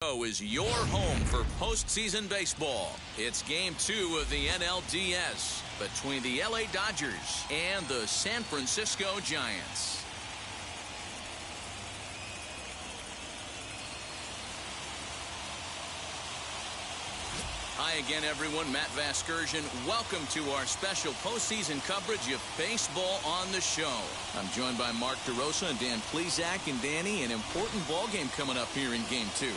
Is your home for postseason baseball. It's game 2 of the NLDS between the LA Dodgers and the San Francisco Giants. Hi again, everyone. Matt Vasgersian. Welcome to our special postseason coverage of baseball on the show. I'm joined by Mark DeRosa and Dan Plesac. And Danny, an important ball game coming up here in game 2.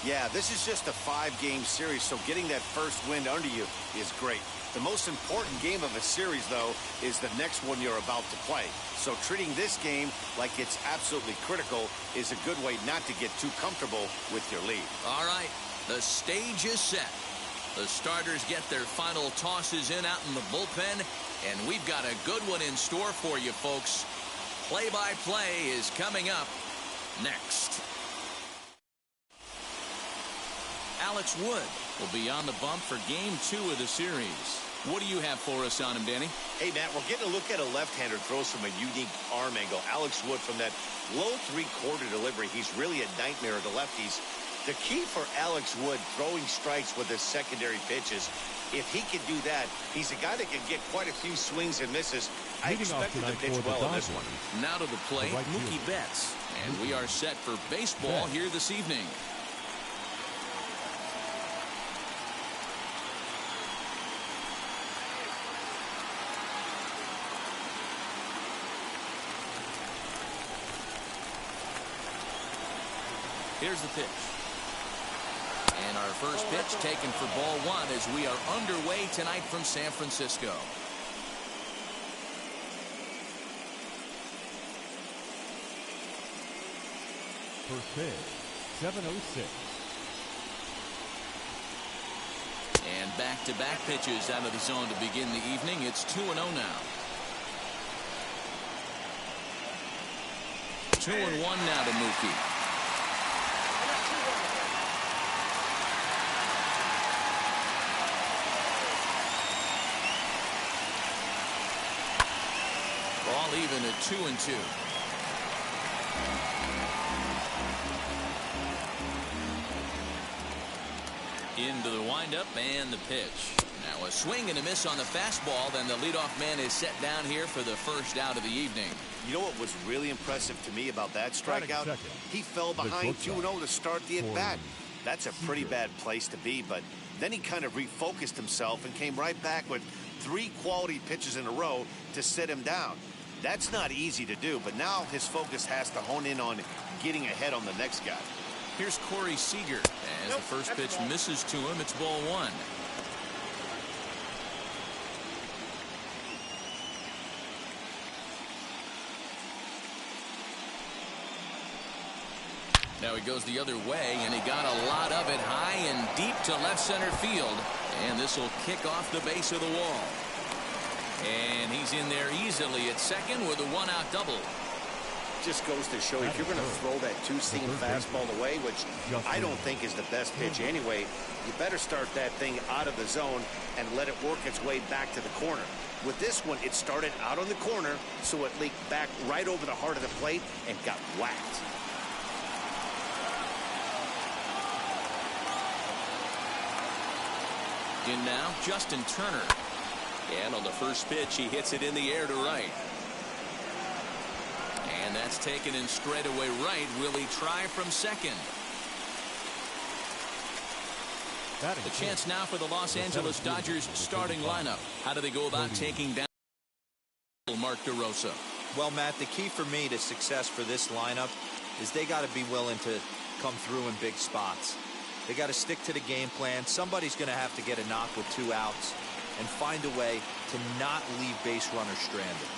Yeah, this is just a 5-game series, so getting that first win under you is great. The most important game of a series, though, is the next one you're about to play. So treating this game like it's absolutely critical is a good way not to get too comfortable with your lead. All right, the stage is set. The starters get their final tosses in out in the bullpen, and we've got a good one in store for you, folks. Play-by-play is coming up next. Alex Wood will be on the bump for game 2 of the series. What do you have for us on him, Danny? Hey, Matt, we're getting a look at a left-hander throws from a unique arm angle. Alex Wood from that low 3/4 delivery. He's really a nightmare of the lefties. The key for Alex Wood throwing strikes with his secondary pitches, if he can do that, he's a guy that can get quite a few swings and misses. I expect him to pitch well in this one. Now to the plate, Mookie Betts. And we are set for baseball here this evening. Here's the pitch. And our first pitch taken for ball 1 as we are underway tonight from San Francisco. First pitch, 7:06. And back-to-back pitches out of the zone to begin the evening. It's 2-0 now. 2-1 now to Mookie. Ball even at 2-2. Into the windup and the pitch. Now a swing and a miss on the fastball. Then the leadoff man is set down here for the first out of the evening. You know what was really impressive to me about that strikeout? He fell behind 2-0 to start the at-bat. That's a pretty bad place to be, but then he kind of refocused himself and came right back with 3 quality pitches in a row to sit him down. That's not easy to do, but now his focus has to hone in on getting ahead on the next guy. Here's Corey Seeger. As the first pitch misses to him, it's ball 1. Now he goes the other way, and he got a lot of it high and deep to left center field. And this will kick off the base of the wall. And he's in there easily at second with a 1-out double. Just goes to show if you're going to throw that 2-seam fastball away, which I don't think is the best pitch anyway, you better start that thing out of the zone and let it work its way back to the corner. With this one, it started out on the corner, so it leaked back right over the heart of the plate and got whacked. In now, Justin Turner. And on the first pitch, he hits it in the air to right. And that's taken in straightaway right. Will he try from second? The chance now for the Los Angeles Dodgers starting lineup. How do they go about taking down Mark DeRosa? Well, Matt, the key for me to success for this lineup is they got to be willing to come through in big spots. They got to stick to the game plan. Somebody's going to have to get a knock with 2 outs and find a way to not leave base runners stranded.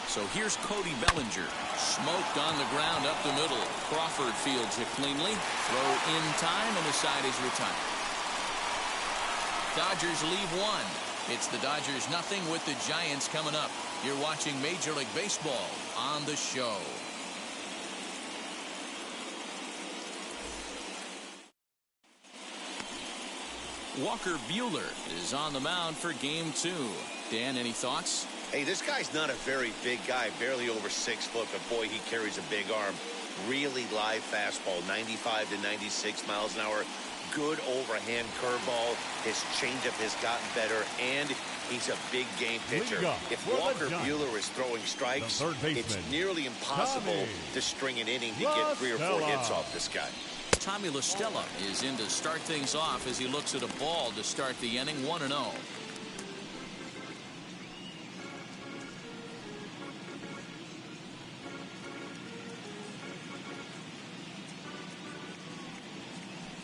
So here's Cody Bellinger. Smoked on the ground up the middle. Crawford fields it cleanly. Throw in time, and the side is retired. Dodgers leave 1. It's the Dodgers 0 with the Giants coming up. You're watching Major League Baseball on the show. Walker Buehler is on the mound for game 2. Dan, any thoughts? Hey, this guy's not a very big guy, barely over 6 foot, but boy, he carries a big arm. really live fastball, 95 to 96 miles an hour. Good overhand curveball. His changeup has gotten better, and he's a big game pitcher. If Walker Buehler is throwing strikes, it's nearly impossible to string an inning to get 3 or 4 hits off this guy. Tommy Lestella is in to start things off as he looks at a ball to start the inning, 1-0.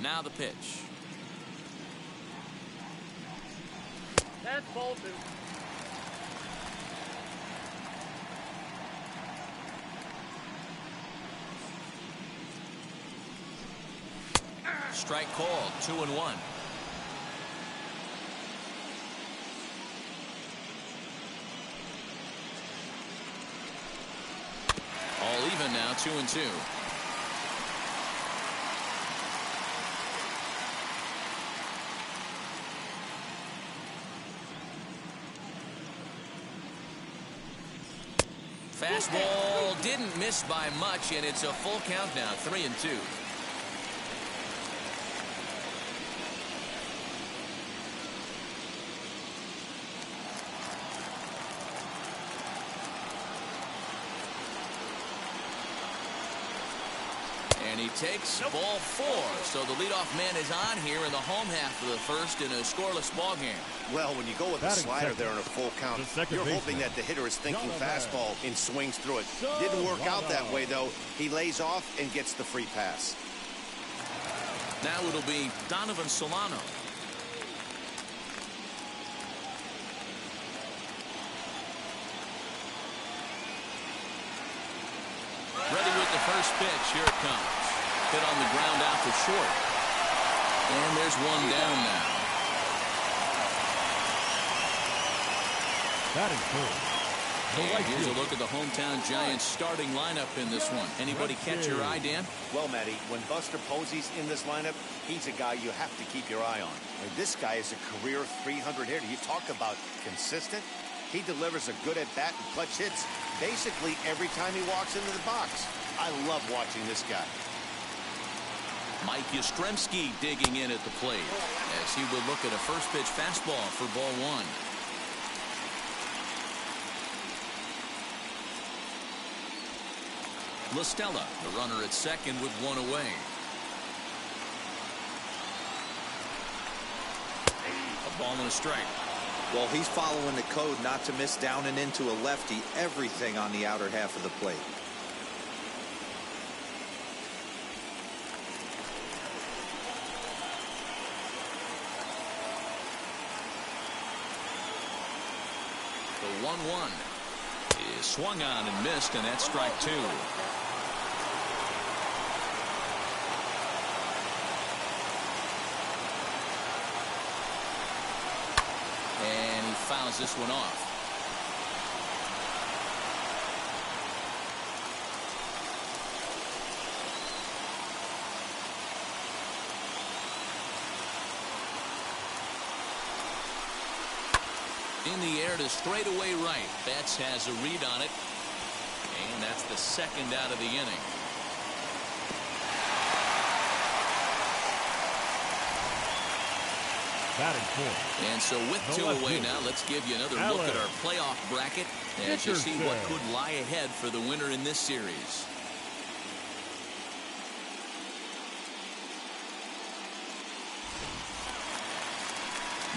Now the pitch. That's ball 2. Strike called, 2-1. All even now, 2-2. Fastball didn't miss by much, and it's a full count now, 3-2. And he takes ball 4. So the leadoff man is on here in the home half of the first in a scoreless ball game. Well, when you go with the slider there in a full count, you're hoping that the hitter is thinking fastball and swings through it. Didn't work out that way, though. He lays off and gets the free pass. Now it'll be Donovan Solano. Ready with the first pitch. Here it comes. Hit on the ground out to short. And there's one down now. That is cool. And here's a look at the hometown Giants starting lineup in this one. Anybody catch your eye, Dan? Well, Matty, when Buster Posey's in this lineup, he's a guy you have to keep your eye on. This guy is a career 300 hitter. You talk about consistent. He delivers a good at-bat and clutch hits basically every time he walks into the box. I love watching this guy. Mike Yastrzemski digging in at the plate as he will look at a first pitch fastball for ball 1. Lestella, the runner at second with 1 away. A ball and a strike. Well, he's following the code not to miss down and into a lefty. Everything on the outer half of the plate. The 1-1 is swung on and missed, and that's strike 2. And he fouls this one off. In the air to straightaway right. Betts has a read on it. And that's the second out of the inning. Batting 4. And so with 2 away now, let's give you another look at our playoff bracket as you see what could lie ahead for the winner in this series.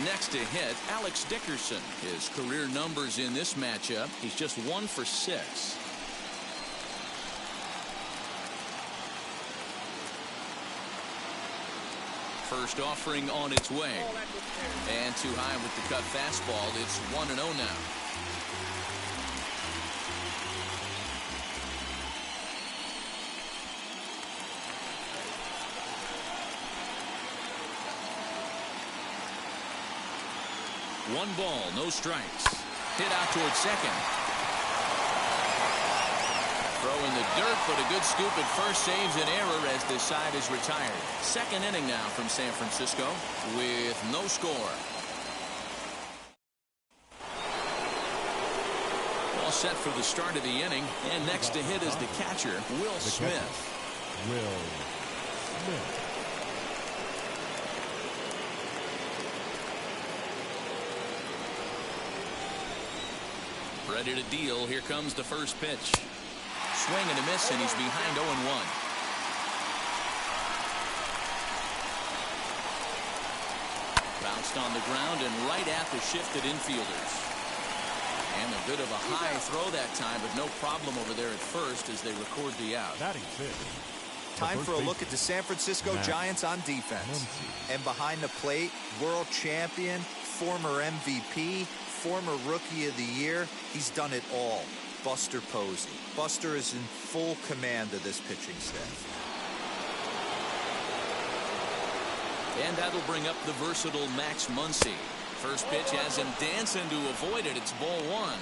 Next to hit, Alex Dickerson. His career numbers in this matchup, he's just 1 for 6. First offering on its way. And too high with the cut fastball. It's 1-0 now. One ball, no strikes. Hit out towards second. Throw in the dirt, but a good scoop at first saves an error as this side is retired. Second inning now from San Francisco with no score. Well, set for the start of the inning. And next to hit is the catcher, Will Smith. Will Smith. Ready to deal. Here comes the first pitch. Swing and a miss, and he's behind 0-1. Bounced on the ground and right at the shifted infielders. And a bit of a high throw that time, but no problem over there at first as they record the out. Time for a look at the San Francisco Giants on defense. Muncie. And behind the plate, world champion, former MVP, former Rookie of the Year. He's done it all. Buster Posey. Buster is in full command of this pitching staff. And that'll bring up the versatile Max Muncie. First pitch has him dancing to avoid it. It's ball one.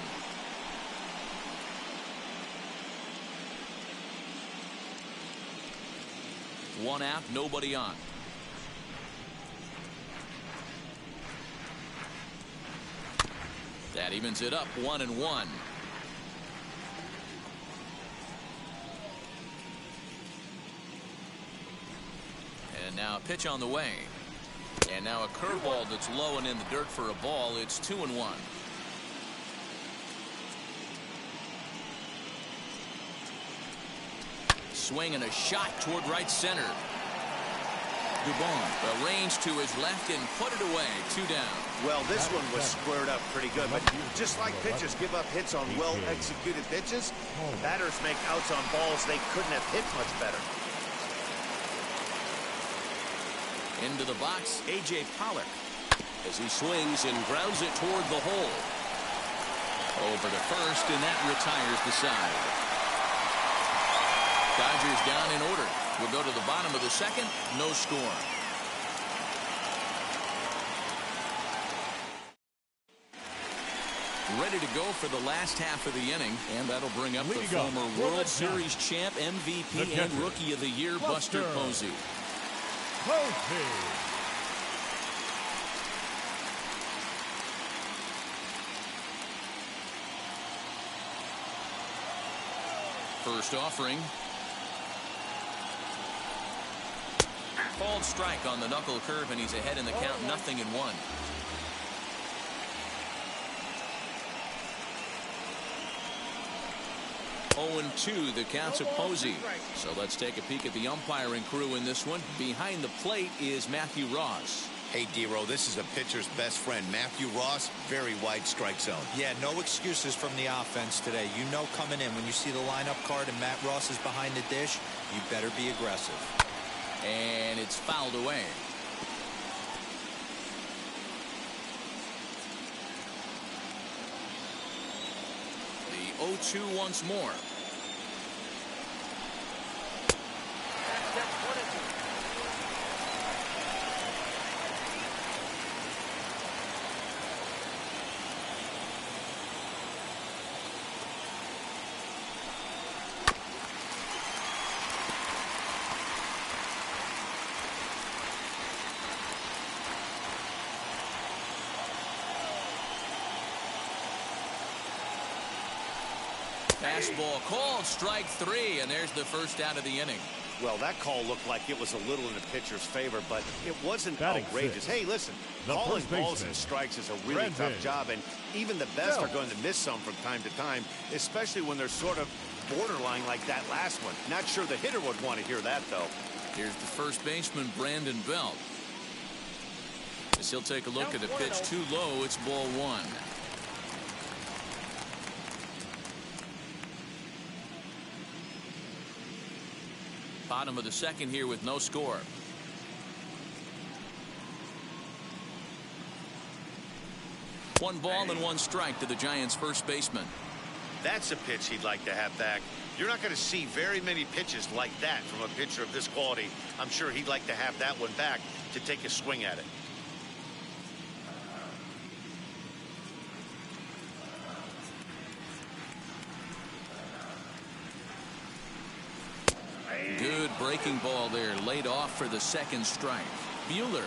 One out, nobody on. That evens it up, 1-1. And now a pitch on the way. And now a curveball that's low and in the dirt for a ball. It's 2-1. Swing and a shot toward right center. Dubon arranged to his left and put it away. 2 down. Well, this one was squared up pretty good, but just like pitchers give up hits on well-executed pitches, batters make outs on balls they couldn't have hit much better. Into the box, A.J. Pollard as he swings and grounds it toward the hole. Over to first, and that retires the side. Dodgers down in order. We'll go to the bottom of the second. No score. Ready to go for the last half of the inning, and that'll bring up the former World Series champ, MVP, and Rookie of the Year, Buster Posey. First offering. Called strike on the knuckle curve, and he's ahead in the count, 0-1. Oh, 2 the counts of Posey. So let's take a peek at the umpiring crew in this one. Behind the plate is Matthew Ross. Hey, D-Row, this is a pitcher's best friend, Matthew Ross. Very wide strike zone. Yeah, no excuses from the offense today. You know coming in when you see the lineup card and Matt Ross is behind the dish, you better be aggressive. And it's fouled away. The 0-2 once more. Fastball called, strike 3, and there's the first out of the inning. Well, that call looked like it was a little in the pitcher's favor, but it wasn't outrageous. Hey, listen, calling balls and strikes is a really tough job, and even the best are going to miss some from time to time, especially when they're sort of borderline like that last one. Not sure the hitter would want to hear that, though. Here's the first baseman, Brandon Belt. As he'll take a look at a pitch too low, it's ball 1. Bottom of the second here with no score. One ball and 1 strike to the Giants' first baseman. That's a pitch he'd like to have back. You're not going to see very many pitches like that from a pitcher of this quality. I'm sure he'd like to have that one back to take a swing at it. Good breaking ball there, laid off for the second strike. Buehler,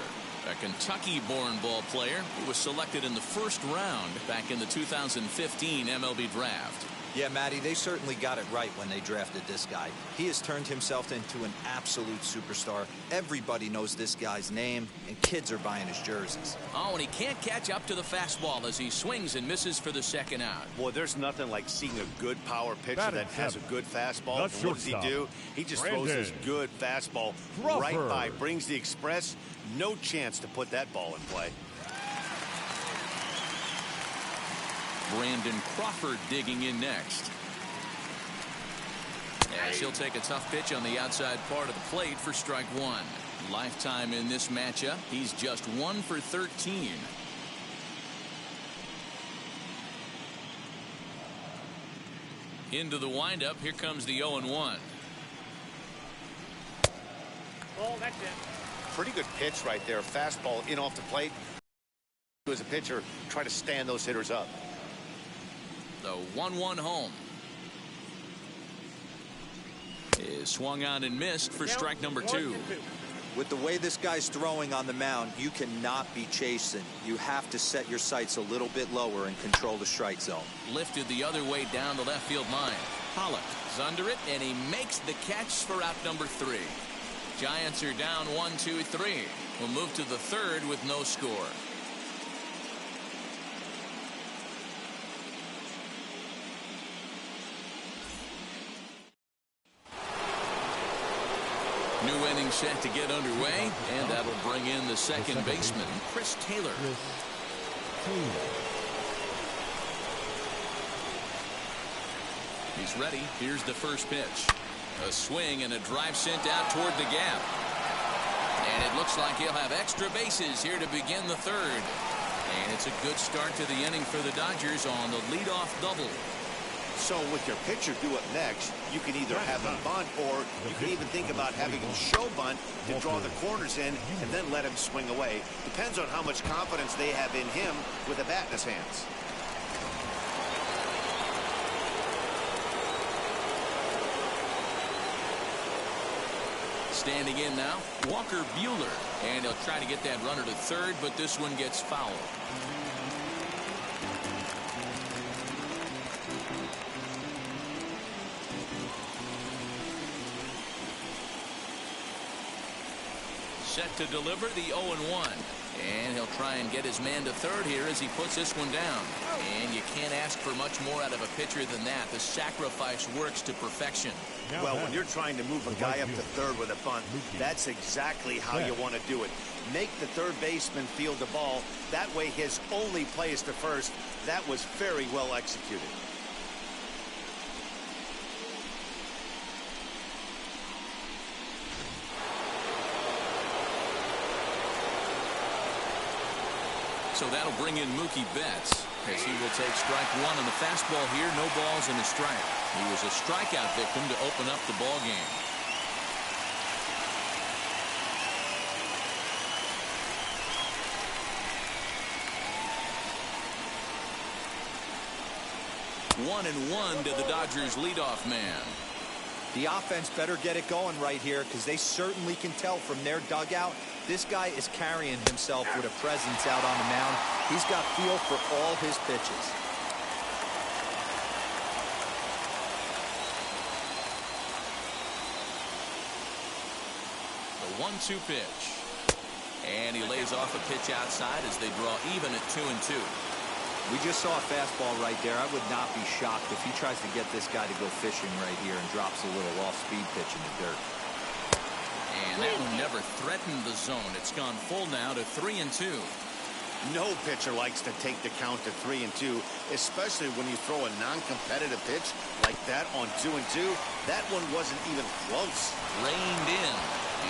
a Kentucky-born ball player who was selected in the first round back in the 2015 MLB draft. Yeah, Matty, they certainly got it right when they drafted this guy. He has turned himself into an absolute superstar. Everybody knows this guy's name, and kids are buying his jerseys. Oh, and he can't catch up to the fastball as he swings and misses for the second out. Boy, there's nothing like seeing a good power pitcher Batting that has a seventh, good fastball. the And what does he shortstop, do? He just throws his Brandon good fastball Crawford. right by, brings the express. No chance to put that ball in play. Brandon Crawford digging in next. As he'll take a tough pitch on the outside part of the plate for strike one. Lifetime in this matchup, he's just 1 for 13. Into the windup, here comes the 0-1. Oh, that's it. Pretty good pitch right there. Fastball in off the plate. As a pitcher, try to stand those hitters up. The 1-1 home. Is swung on and missed for strike number 2. With the way this guy's throwing on the mound, you cannot be chasing. You have to set your sights a little bit lower and control the strike zone. Lifted the other way down the left field line. Pollard is under it, and he makes the catch for out number 3. Giants are down 1-2-3. We'll move to the third with no score. New inning set to get underway, and that'll bring in the second baseman, Chris Taylor. He's ready. Here's the first pitch. A swing and a drive sent out toward the gap. And it looks like he'll have extra bases here to begin the third. And it's a good start to the inning for the Dodgers on the leadoff double. So with your pitcher do it next, you can either have him bunt, or you can even think about having him show bunt to draw the corners in and then let him swing away. Depends on how much confidence they have in him with a bat in his hands. Standing in now, Walker Buehler. And he'll try to get that runner to third, but this one gets fouled. Set to deliver the 0-1. And he'll try and get his man to third here as he puts this one down. And you can't ask for much more out of a pitcher than that. The sacrifice works to perfection. Well, when you're trying to move a guy up to third with a bunt, that's exactly how you want to do it. Make the third baseman field the ball. That way his only play is to first. That was very well executed. So that'll bring in Mookie Betts as he will take strike one on the fastball here. No balls and a strike. He was a strikeout victim to open up the ball game. One and one to the Dodgers leadoff man. The offense better get it going right here, because they certainly can tell from their dugout this guy is carrying himself with a presence out on the mound. He's got feel for all his pitches. The 1-2 pitch. And he lays off a pitch outside as they draw even at 2-2. We just saw a fastball right there. I would not be shocked if he tries to get this guy to go fishing right here and drops a little off-speed pitch in the dirt. And that one never threatened the zone. It's gone full now to 3-2. No pitcher likes to take the count to 3-2, especially when you throw a non-competitive pitch like that on 2-2. That one wasn't even close. Reined in.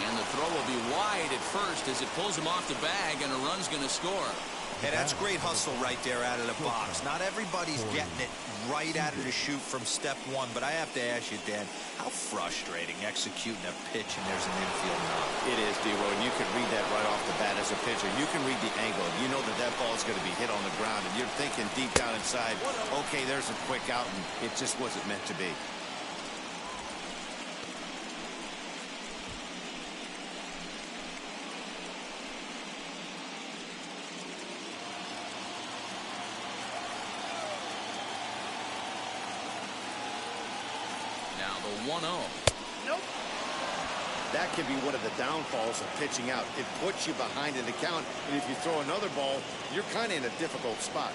And the throw will be wide at first as it pulls him off the bag, and a run's going to score. Hey, that's great hustle right there out of the box. Not everybody's getting it right out of the chute from step one, but I have to ask you, Dan, how frustrating executing a pitch and there's an infield knock. It is, D-Roy, and you can read that right off the bat as a pitcher. You can read the angle. You know that that ball is going to be hit on the ground, and you're thinking deep down inside, okay, there's a quick out, and it just wasn't meant to be. a 1-0. Nope. That can be one of the downfalls of pitching out. It puts you behind in the count, and if you throw another ball, you're kind of in a difficult spot.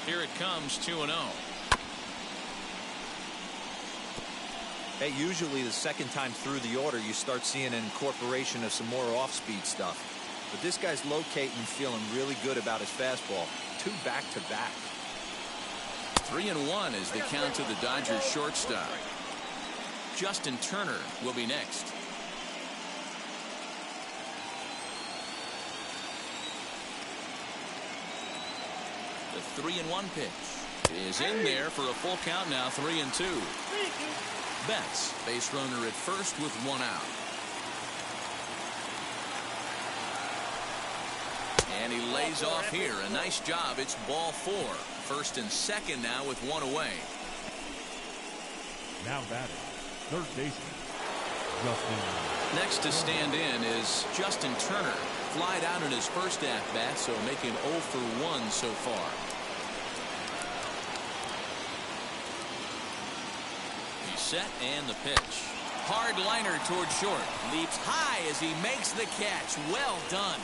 Here it comes, 2-0. Hey, usually the second time through the order, you start seeing an incorporation of some more off-speed stuff. But this guy's locating and feeling really good about his fastball. 2 back-to-back. 3-1 is the count to the Dodgers shortstop. Justin Turner will be next. The 3-1 pitch is in there for a full count now. 3-2. Betts, base runner at first with 1 out. And he lays off here. A nice job. It's ball 4. First and second now with 1 away. Now batting, third baseman, Justin. Next to stand in is Justin Turner. Flied out in his first at-bat, so making 0 for 1 so far. He's set and the pitch. Hard liner toward short. Leaps high as he makes the catch. Well done.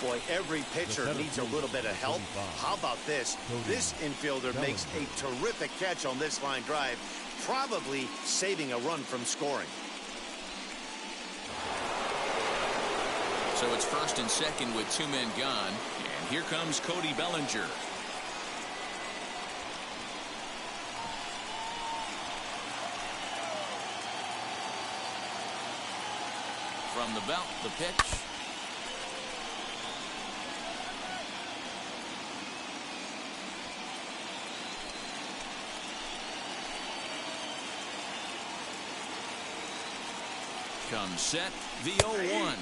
Boy, every pitcher needs a little bit of help. How about this? This infielder makes a terrific catch on this line drive, probably saving a run from scoring. So it's first and second with 2 men gone. And here comes Cody Bellinger. From the belt, the pitch. Comes set, the 0-1.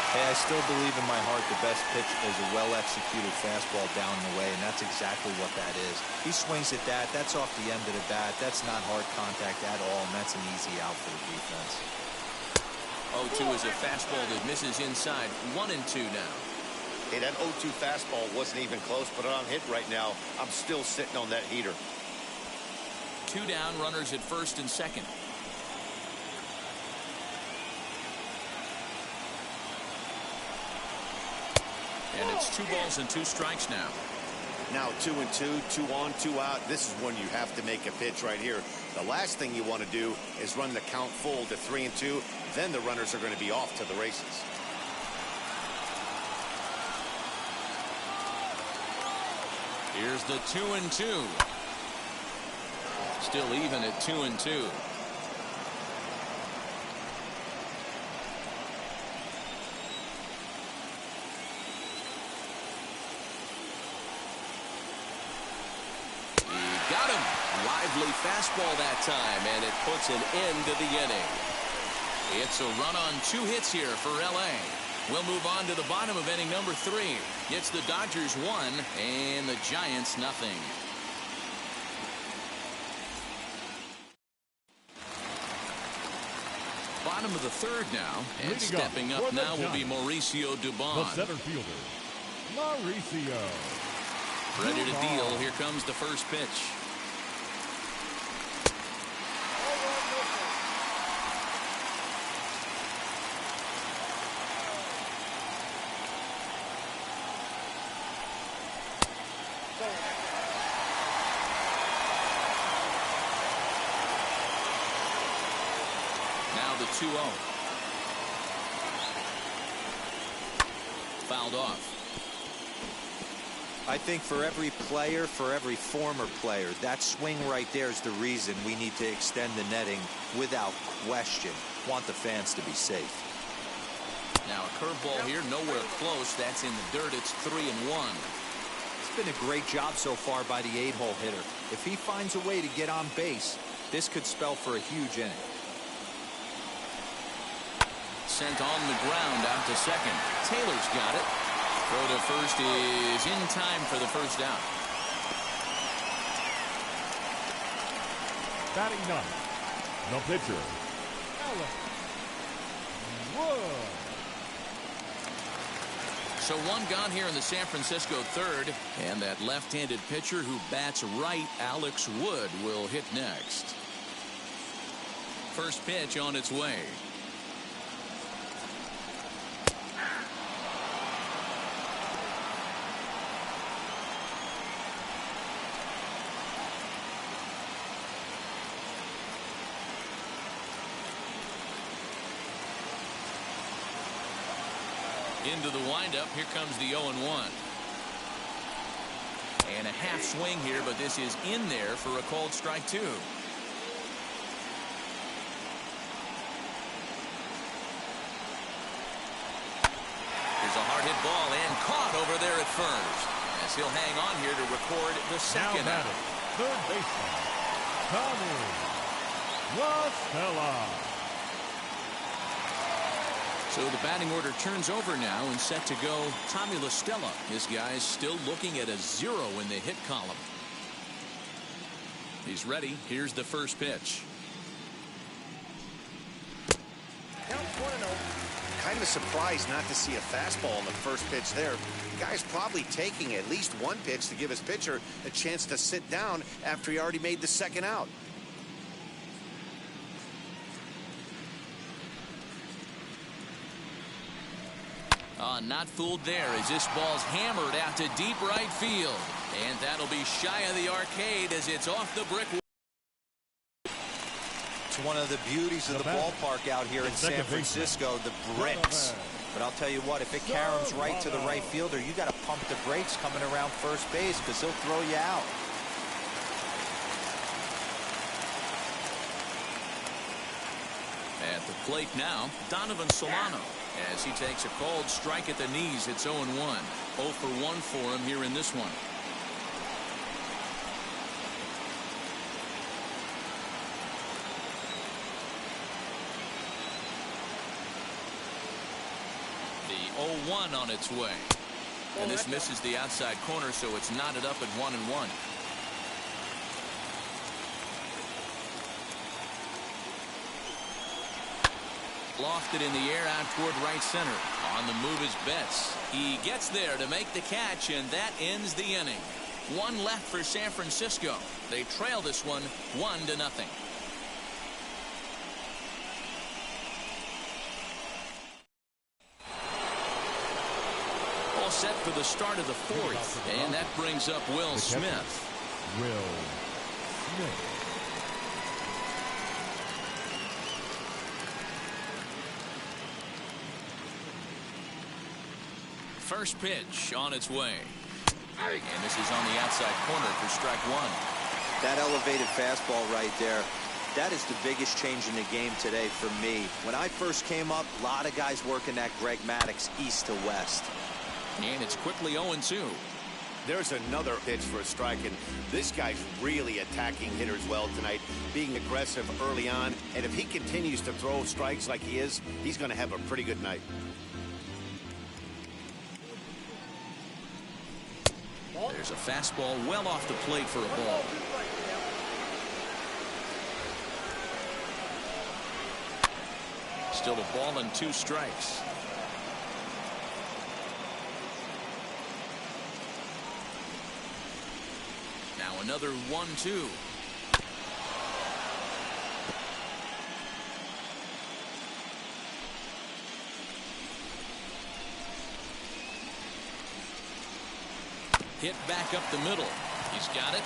Hey, I still believe in my heart the best pitch is a well-executed fastball down and away, and that's exactly what that is. He swings at that. That's off the end of the bat. That's not hard contact at all, and that's an easy out for the defense. 0-2 is a fastball that misses inside. 1-2 now. Hey, that 0-2 fastball wasn't even close, but on hit right now. I'm still sitting on that heater. 2 down, runners at first and second. And it's 2 balls and 2 strikes now. Now 2-2, 2 on, 2 out. This is when you have to make a pitch right here. The last thing you want to do is run the count full to 3-2. Then the runners are going to be off to the races. Here's the 2-2. Still even at 2-2. Lively fastball that time, and it puts an end to the inning. It's a run on 2 hits here for LA. We'll move on to the bottom of inning number 3. It's the Dodgers 1 and the Giants nothing. Bottom of the 3rd now, and stepping up now will be Mauricio Dubon. The center fielder, Mauricio. Ready to deal. Here comes the first pitch. Now the 2-0. Fouled off. I think for every player, for every former player, that swing right there is the reason we need to extend the netting without question. Want the fans to be safe. Now a curveball here, nowhere close. That's in the dirt. It's 3-1. It's been a great job so far by the 8-hole hitter. If he finds a way to get on base, this could spell for a huge inning. Sent on the ground out to second. Taylor's got it. Throw to first is in time for the first out. Batting 9th, the pitcher, Alex Wood. So one gone here in the San Francisco third. And that left-handed pitcher who bats right, Alex Wood, will hit next. First pitch on its way. Into the windup. Here comes the 0-1. And a half swing here, but this is in there for a called strike 2. Here's a hard hit ball and caught over there at first. As he'll hang on here to record the second out. Third baseman, Lestella. So the batting order turns over now and set to go Tommy Lestella. This guy's still looking at a 0 in the hit column. He's ready. Here's the first pitch. Kind of surprised not to see a fastball on the first pitch there. The guy's probably taking at least one pitch to give his pitcher a chance to sit down after he already made the second out. Not fooled there as this ball's hammered out to deep right field. And that'll be shy of the arcade as it's off the brick. It's one of the beauties of the ballpark out here in San Francisco, the bricks. But I'll tell you what, if it caroms right to the right fielder, you got to pump the brakes coming around first base because he'll throw you out. At the plate now, Donovan Solano. As he takes a called strike at the knees, it's 0-1. 0 for 1 for him here in this one. The 0-1 on its way. And this misses the outside corner, so it's knotted up at 1-1. Lofted in the air out toward right center. On the move is Betts. He gets there to make the catch, and that ends the inning. One left for San Francisco. They trail this one 1-0. All set for the start of the fourth, and that brings up Will Smith. Will Smith. First pitch on its way. And this is on the outside corner for strike 1. That elevated fastball right there, that is the biggest change in the game today for me. When I first came up, a lot of guys working that Greg Maddux east to west. And it's quickly 0-2. There's another pitch for a strike, and this guy's really attacking hitters well tonight, being aggressive early on. And if he continues to throw strikes like he is, he's going to have a pretty good night. There's a fastball well off the plate for a ball. Still a ball and 2 strikes. Now another 1-2. Hit back up the middle. He's got it.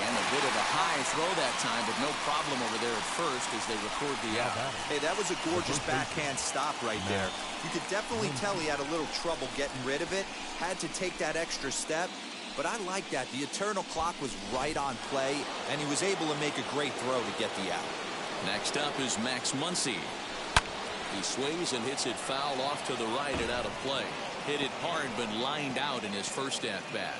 And a bit of a high throw that time, but no problem over there at first as they record the out. Hey, that was a gorgeous backhand stop right there. You could definitely tell he had a little trouble getting rid of it. Had to take that extra step. But I like that. The eternal clock was right on play, and he was able to make a great throw to get the out. Next up is Max Muncie. He swings and hits it foul off to the right and out of play. Hit it hard, but lined out in his first at-bat.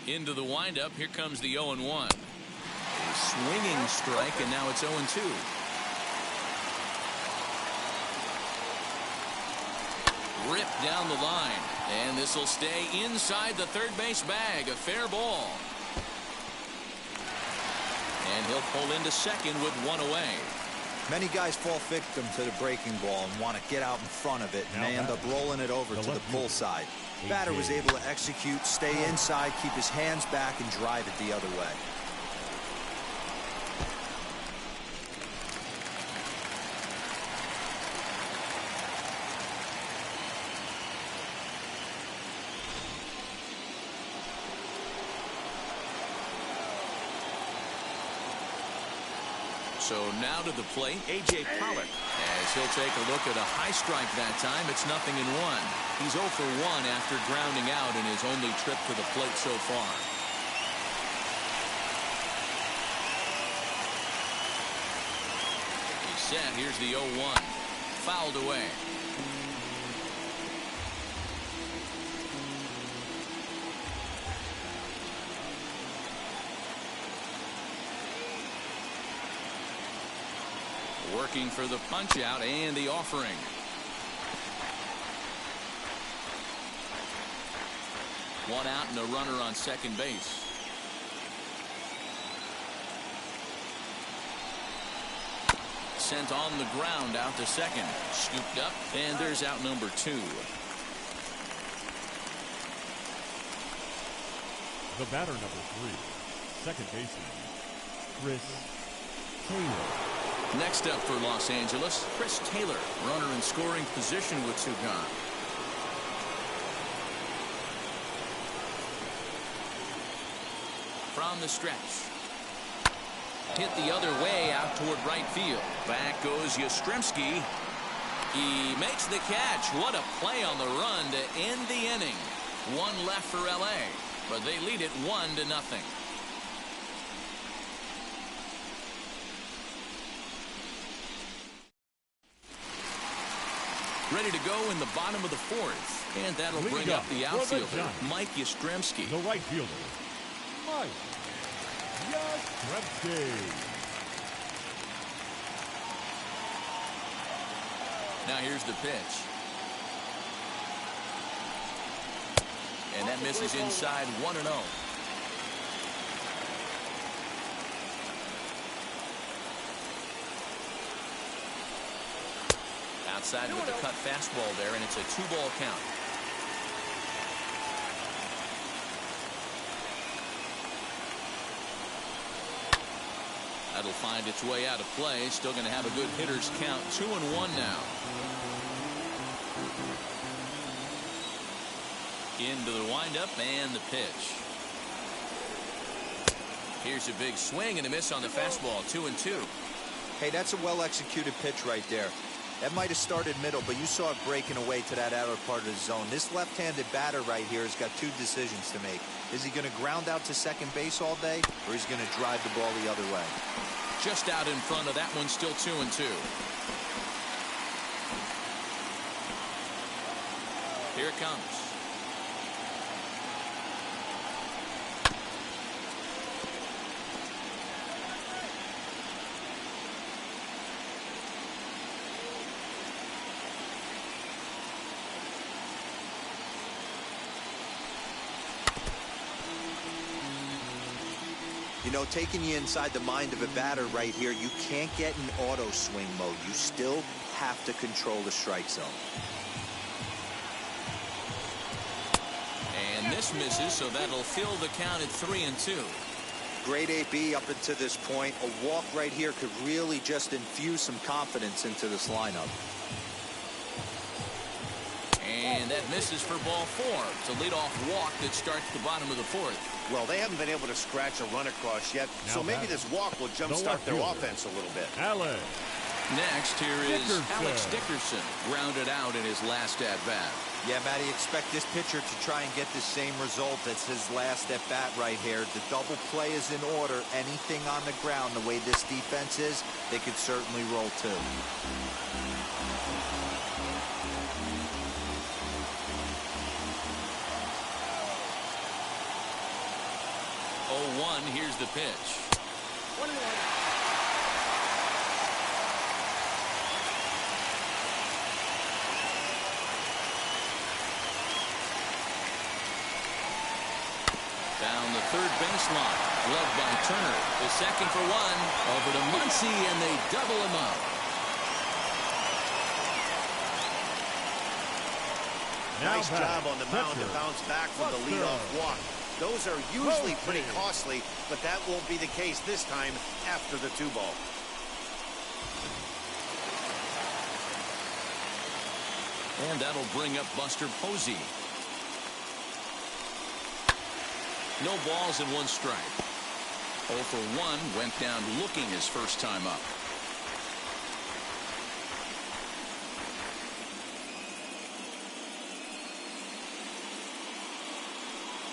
Into the windup. Here comes the 0-1. A swinging strike, and now it's 0-2. Ripped down the line, and this will stay inside the third base bag. A fair ball. And he'll pull into second with one away. Many guys fall victim to the breaking ball and want to get out in front of it, and they end up rolling it over to the pull side. Batter was able to execute, stay inside, keep his hands back, and drive it the other way. So now to the plate, A.J. Pollard. As he'll take a look at a high strike that time, it's 0-1. He's 0 for 1 after grounding out in his only trip to the plate so far. He's set. Here's the 0-1. Fouled away. Working for the punch out and the offering. One out and a runner on second base. Sent on the ground out to second. Scooped up, and there's out number 2. The batter, number 3, second baseman, Chris Taylor. Next up for Los Angeles, Chris Taylor, runner in scoring position with 2 gone. From the stretch. Hit the other way out toward right field. Back goes Yastrzemski. He makes the catch. What a play on the run to end the inning. One left for L.A., but they lead it 1-0. Ready to go in the bottom of the 4th. And that'll bring up the outfielder, Mike Yastrzemski. The right fielder, Mike Yastrzemski. Now here's the pitch. And that misses inside 1-0. Outside with the cut fastball there, and it's a 2-ball count. That'll find its way out of play. Still going to have a good hitter's count. 2-1 now. Into the windup and the pitch. Here's a big swing and a miss on the fastball. 2-2. Hey, that's a well-executed pitch right there. That might have started middle, but you saw it breaking away to that outer part of the zone. This left-handed batter right here has got 2 decisions to make. Is he going to ground out to second base all day, or is he going to drive the ball the other way? Just out in front of that one, still 2-2. Here it comes. You know, taking you inside the mind of a batter right here, you can't get in auto swing mode. You still have to control the strike zone. And this misses, so that'll fill the count at 3-2. Great AB up until this point. A walk right here could really just infuse some confidence into this lineup. And that misses for ball 4. It's a leadoff walk that starts the bottom of the 4th. Well, they haven't been able to scratch a run across yet, Now so maybe this walk will jumpstart their offense a little bit. Alex. Next, here is Dickerson. Alex Dickerson, grounded out in his last at-bat. Yeah, Matty, expect this pitcher to try and get the same result as his last at-bat right here. The double play is in order. Anything on the ground, the way this defense is, they could certainly roll too. 0-1, here's the pitch. 1-1. Down the third baseline. Gloved by Turner. The second for one. Over to Muncie, and they double him up. Nice job on the mound to bounce back from the leadoff walk. Those are usually pretty costly, but that won't be the case this time after the 2-ball. And that'll bring up Buster Posey. No balls and 1 strike. 0 for 1 went down looking his first time up.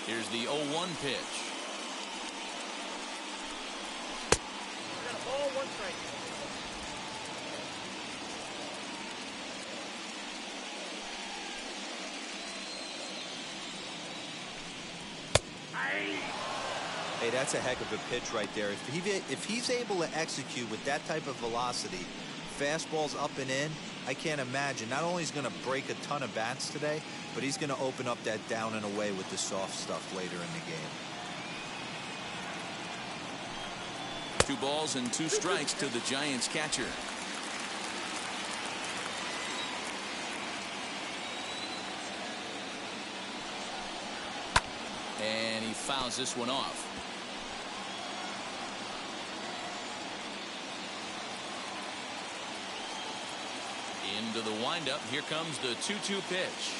Here's the 0-1 pitch. Got a ball, 1 strike. Hey, that's a heck of a pitch right there. If he's able to execute with that type of velocity, fastballs up and in, I can't imagine. Not only is he going to break a ton of bats today, but he's going to open up that down and away with the soft stuff later in the game. 2 balls and 2 strikes to the Giants catcher. And he fouls this one off. Into the windup. Here comes the 2-2 pitch.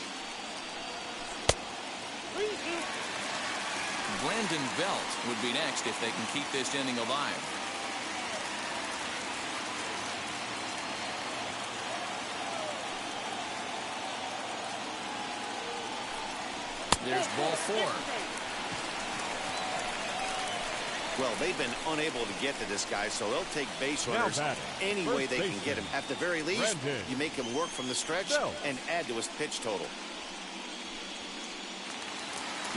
Brandon Belt would be next if they can keep this inning alive. There's ball 4. Well, they've been unable to get to this guy, so they'll take base runners any way they can get him. At the very least, you make him work from the stretch and add to his pitch total.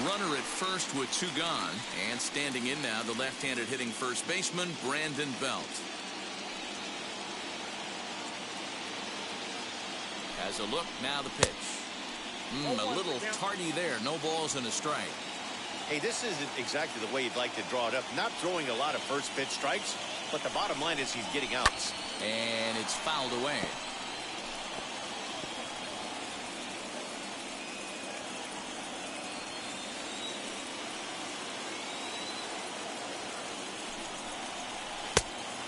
Runner at first with 2 gone, and standing in now the left-handed hitting first baseman Brandon Belt. Has a look, now the pitch. A little tardy there. No balls and a strike. Hey, this isn't exactly the way you'd like to draw it up. Not throwing a lot of first pitch strikes, but the bottom line is he's getting outs. And it's fouled away.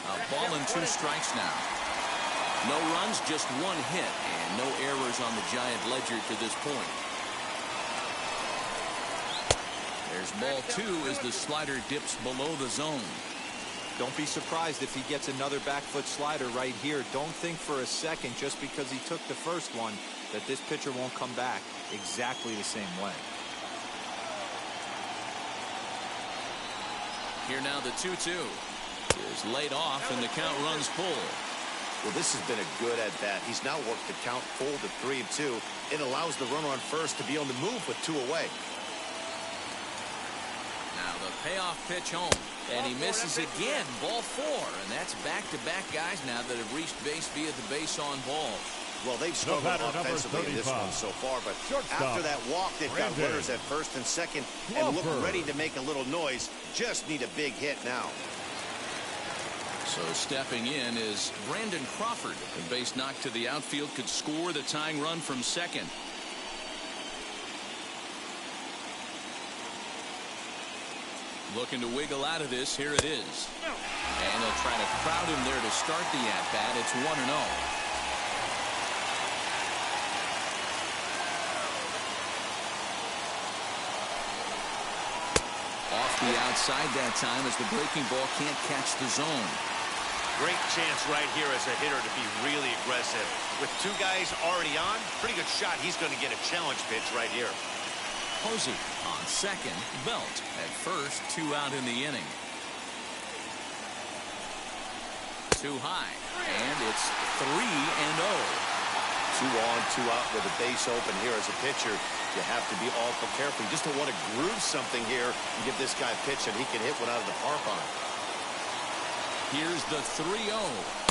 A ball and 2 strikes now. No runs, just 1 hit, and no errors on the Giant ledger to this point. There's ball 2 as the slider dips below the zone. Don't be surprised if he gets another back foot slider right here. Don't think for a second, just because he took the first one, that this pitcher won't come back exactly the same way. Here now the 2-2 is laid off, and the count runs full. Well, this has been a good at-bat. He's now worked the count full to 3-2. It allows the runner on first to be on the move with 2 away. Now the payoff pitch home, and he misses again. Ball 4, and that's back-to-back guys now that have reached base via the base on ball. Well, they've struggled offensively in this one so far, but after that walk, they've got runners at first and second and look ready to make a little noise. Just need a big hit now. So stepping in is Brandon Crawford. A base knock to the outfield could score the tying run from second. Looking to wiggle out of this. Here it is. And they'll try to crowd him there to start the at-bat. It's 1-0. Off the outside that time as the breaking ball can't catch the zone. Great chance right here as a hitter to be really aggressive. With 2 guys already on, pretty good shot. He's going to get a challenge pitch right here. Posey on second, Belt at first, 2 out in the inning. 2 high, and it's 3-0. 2 on, 2 out with a base open here as a pitcher. You have to be awful careful. You just don't want to groove something here and give this guy a pitch that he can hit one out of the park on. Here's the 3-0.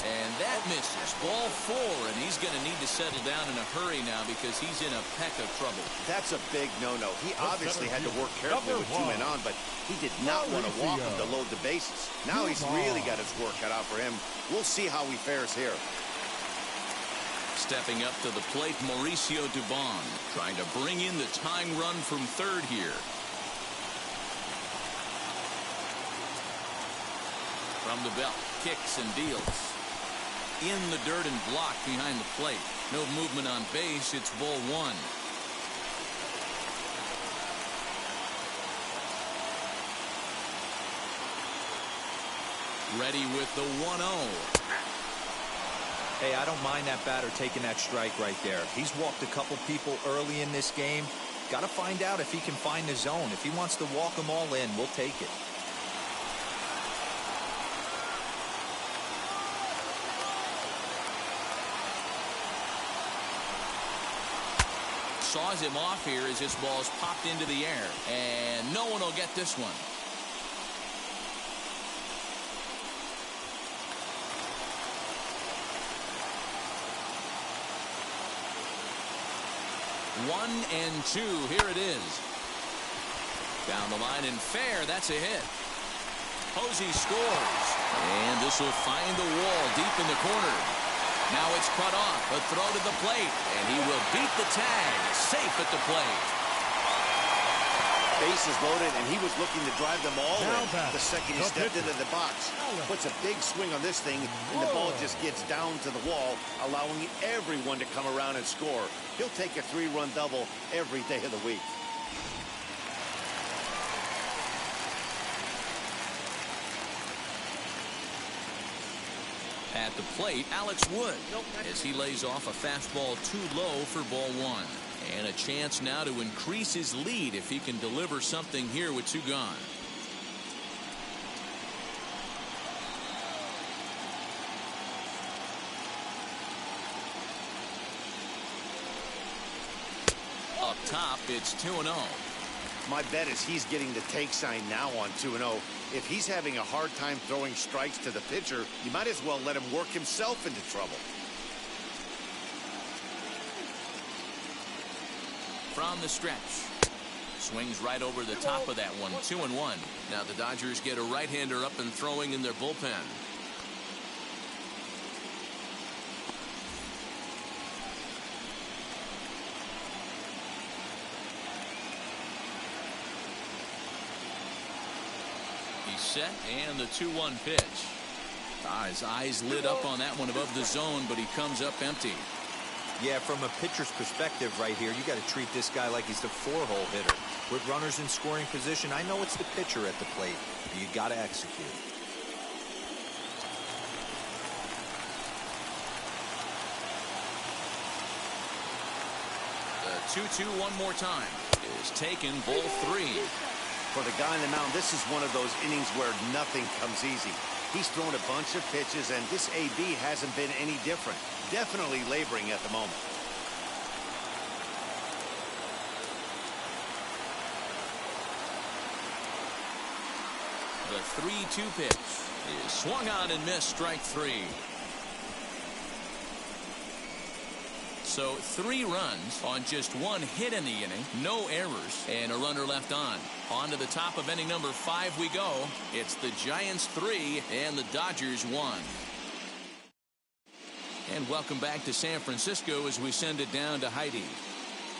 And that misses. Ball 4, and he's going to need to settle down in a hurry now because he's in a peck of trouble. That's a big no-no. He obviously had to work carefully with 2 men on, but he did not want to walk him to load the bases. Now he's really got his work cut out for him. We'll see how he fares here. Stepping up to the plate, Mauricio Dubon trying to bring in the tying run from third here. From the belt, kicks and deals. In the dirt and blocked behind the plate. No movement on base. It's ball 1. Ready with the 1-0. Hey, I don't mind that batter taking that strike right there. He's walked a couple people early in this game. Got to find out if he can find the zone. If he wants to walk them all in, we'll take it. Saws him off here as this ball's popped into the air. And no one will get this one. One and 2. Here it is. Down the line and fair. That's a hit. Posey scores. And this will find the wall deep in the corner. Now it's cut off. A throw to the plate. And he will beat the tag. Safe at the plate. Bases loaded, and he was looking to drive them all in the second he stepped into the box. Puts a big swing on this thing, and the ball just gets down to the wall, allowing everyone to come around and score. He'll take a 3-run double every day of the week. At the plate, Alex Wood, as he lays off a fastball too low for ball 1. And a chance now to increase his lead if he can deliver something here with 2 gone. Up top, it's 2-0. My bet is he's getting the take sign now on 2-0. If he's having a hard time throwing strikes to the pitcher, you might as well let him work himself into trouble. From the stretch. Swings right over the top of that one. 2-1. Now the Dodgers get a right-hander up and throwing in their bullpen. He's set, and the 2-1 pitch. His eyes lit up on that one above the zone, but he comes up empty. Yeah, from a pitcher's perspective right here, you got to treat this guy like he's the 4-hole hitter. With runners in scoring position, I know it's the pitcher at the plate, but you got to execute. The 2-2 one more time is taken, ball 3. For the guy on the mound, this is one of those innings where nothing comes easy. He's thrown a bunch of pitches, and this AB hasn't been any different. Definitely laboring at the moment. The 3-2 pitch is swung on and missed, strike 3. So 3 runs on just 1 hit in the inning, no errors, and a runner left on. On to the top of inning number 5 we go. It's the Giants 3 and the Dodgers 1. And welcome back to San Francisco as we send it down to Heidi.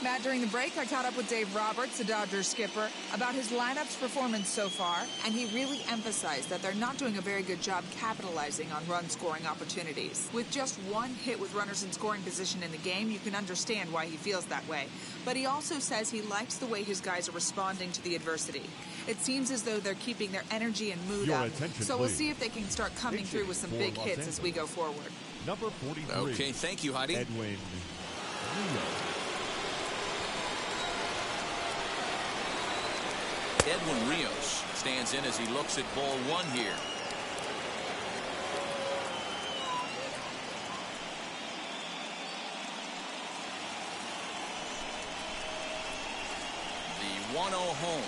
Matt, during the break, I caught up with Dave Roberts, the Dodgers skipper, about his lineup's performance so far, and he really emphasized that they're not doing a very good job capitalizing on run-scoring opportunities. With just 1 hit with runners in scoring position in the game, you can understand why he feels that way. But he also says he likes the way his guys are responding to the adversity. It seems as though they're keeping their energy and mood up, so we'll see if they can start coming through with some big hits as we go forward. Number 43. Okay, thank you, Heidi. Edwin Rio. Edwin Rios stands in as he looks at ball 1 here. The 1-0 home.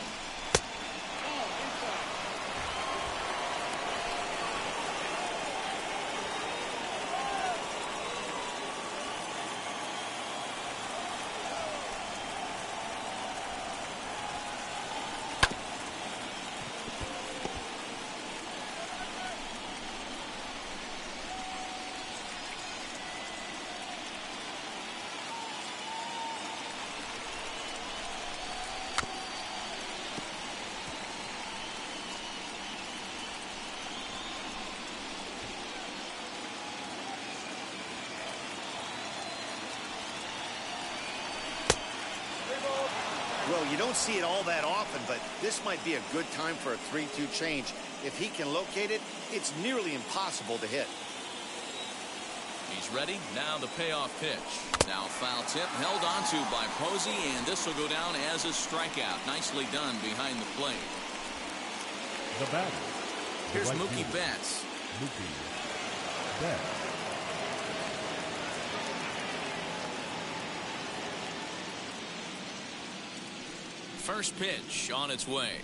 Well, you don't see it all that often, but this might be a good time for a 3-2 change. If he can locate it, it's nearly impossible to hit. He's ready. Now the payoff pitch. Now foul tip held onto by Posey, and this will go down as a strikeout. Nicely done behind the plate. The batter. Here's Mookie Betts. Mookie Betts. First pitch on its way.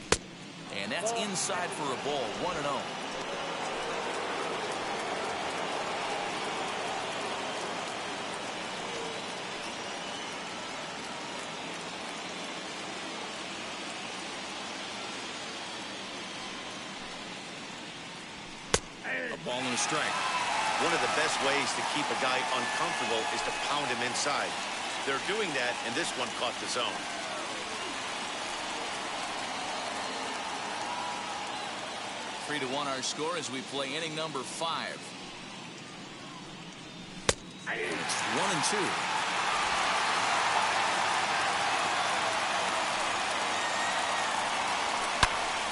And that's inside for a ball. 1-0. A ball and a strike. One of the best ways to keep a guy uncomfortable is to pound him inside. They're doing that, and this one caught the zone. 3-1 our score as we play inning number 5. It's 1-2.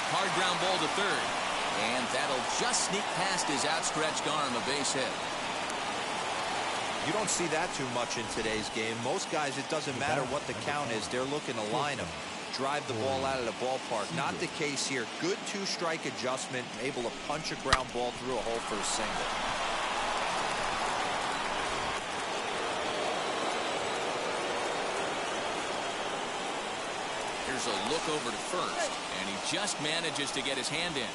Hard ground ball to third. And that'll just sneak past his outstretched arm, a base hit. You don't see that too much in today's game. Most guys, it doesn't matter what the count is. They're looking to line him, drive the ball out of the ballpark. Not the case here. Good two-strike adjustment, able to punch a ground ball through a hole for a single. Here's a look over to first, and he just manages to get his hand in.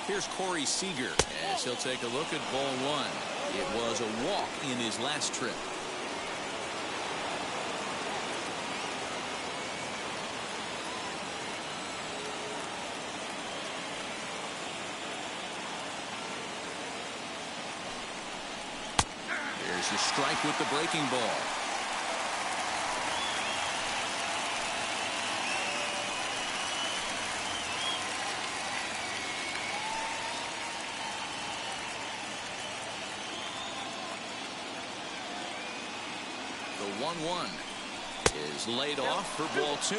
Here's Corey Seeger as he'll take a look at ball 1. It was a walk in his last trip. There's a strike with the breaking ball. The 1-1 is laid off for ball 2.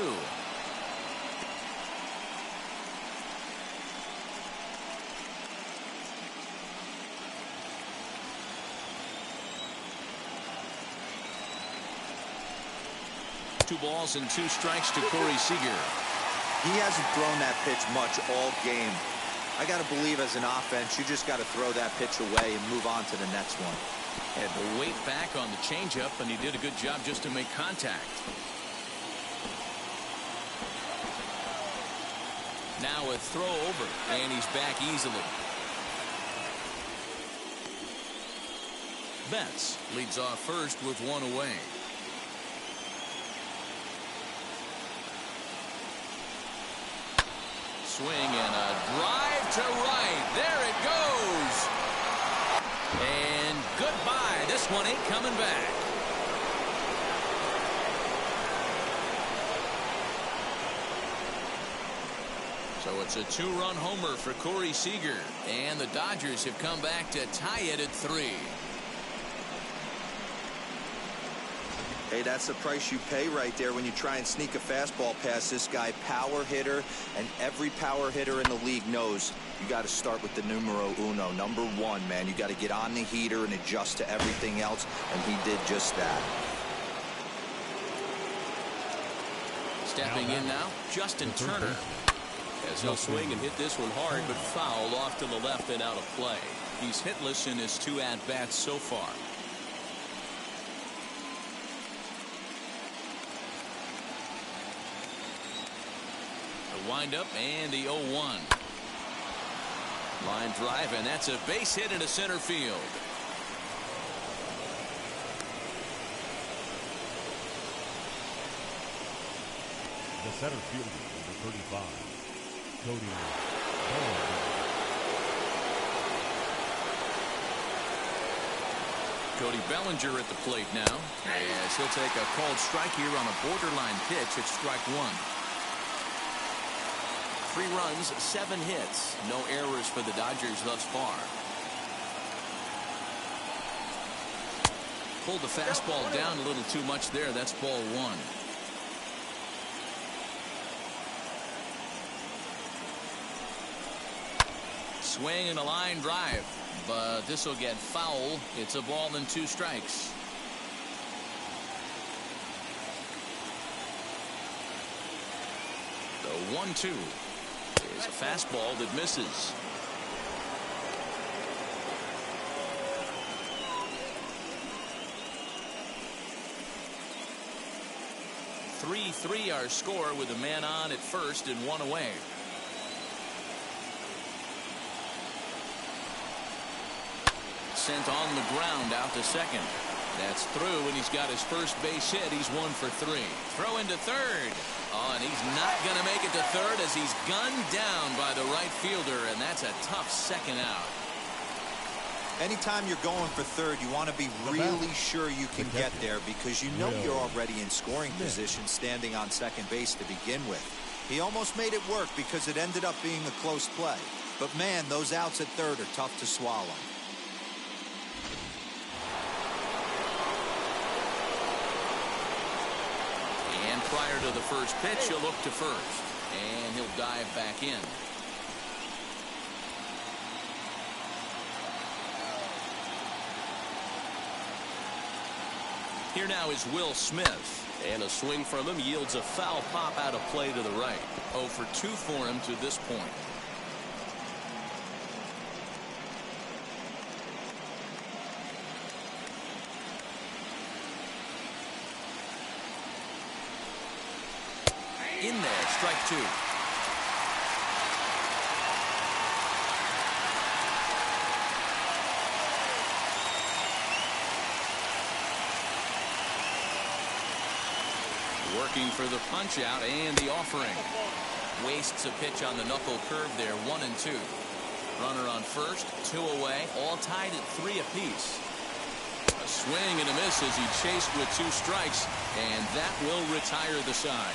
Two balls and 2 strikes to Corey Seeger. He hasn't thrown that pitch much all game. I got to believe as an offense, you just got to throw that pitch away and move on to the next one. Had to wait back on the changeup, and he did a good job just to make contact. Now a throw over, and he's back easily. Betts leads off first with 1 away. Swing and a drive to right. There it goes. And goodbye. This one ain't coming back. So it's a 2-run homer for Corey Seeger. And the Dodgers have come back to tie it at 3. Hey, that's the price you pay right there when you try and sneak a fastball past this guy. Power hitter, and every power hitter in the league knows you got to start with the numero uno, number 1, man. You got to get on the heater and adjust to everything else, and he did just that. Stepping in now, Justin Turner. As he'll swing and hit this one hard, but fouled off to the left and out of play. He's hitless in his 2 at-bats so far. Wind up and the 0-1. Line drive, and that's a base hit into center field. The center fielder, number 35, Cody Bellinger. Cody Bellinger at the plate now, as he'll take a called strike here on a borderline pitch at strike 1. 3 runs, 7 hits. No errors for the Dodgers thus far. Pulled the fastball down a little too much there. That's ball one. Swing and a line drive, but this will get foul. It's a ball and 2 strikes. The 1-2 is a fastball that misses. 3-3 our score with a man on at first and 1 away. Sent on the ground out to second. That's through, and he's got his first base hit. He's 1 for 3. Throw into third. Oh, and he's not going to make it to third as he's gunned down by the right fielder, and that's a tough second out. Anytime you're going for third, you want to be really sure you can get there because you know you're already in scoring position standing on second base to begin with. He almost made it work because it ended up being a close play. But, man, those outs at third are tough to swallow. And prior to the first pitch, he'll look to first. And he'll dive back in. Here now is Will Smith. And a swing from him yields a foul pop out of play to the right. 0 for 2 for him to this point. In there, strike 2. Working for the punch out and the offering. Wastes a pitch on the knuckle curve there. 1-2. Runner on first, 2 away, all tied at 3 apiece. A swing and a miss as he chased with 2 strikes, and that will retire the side.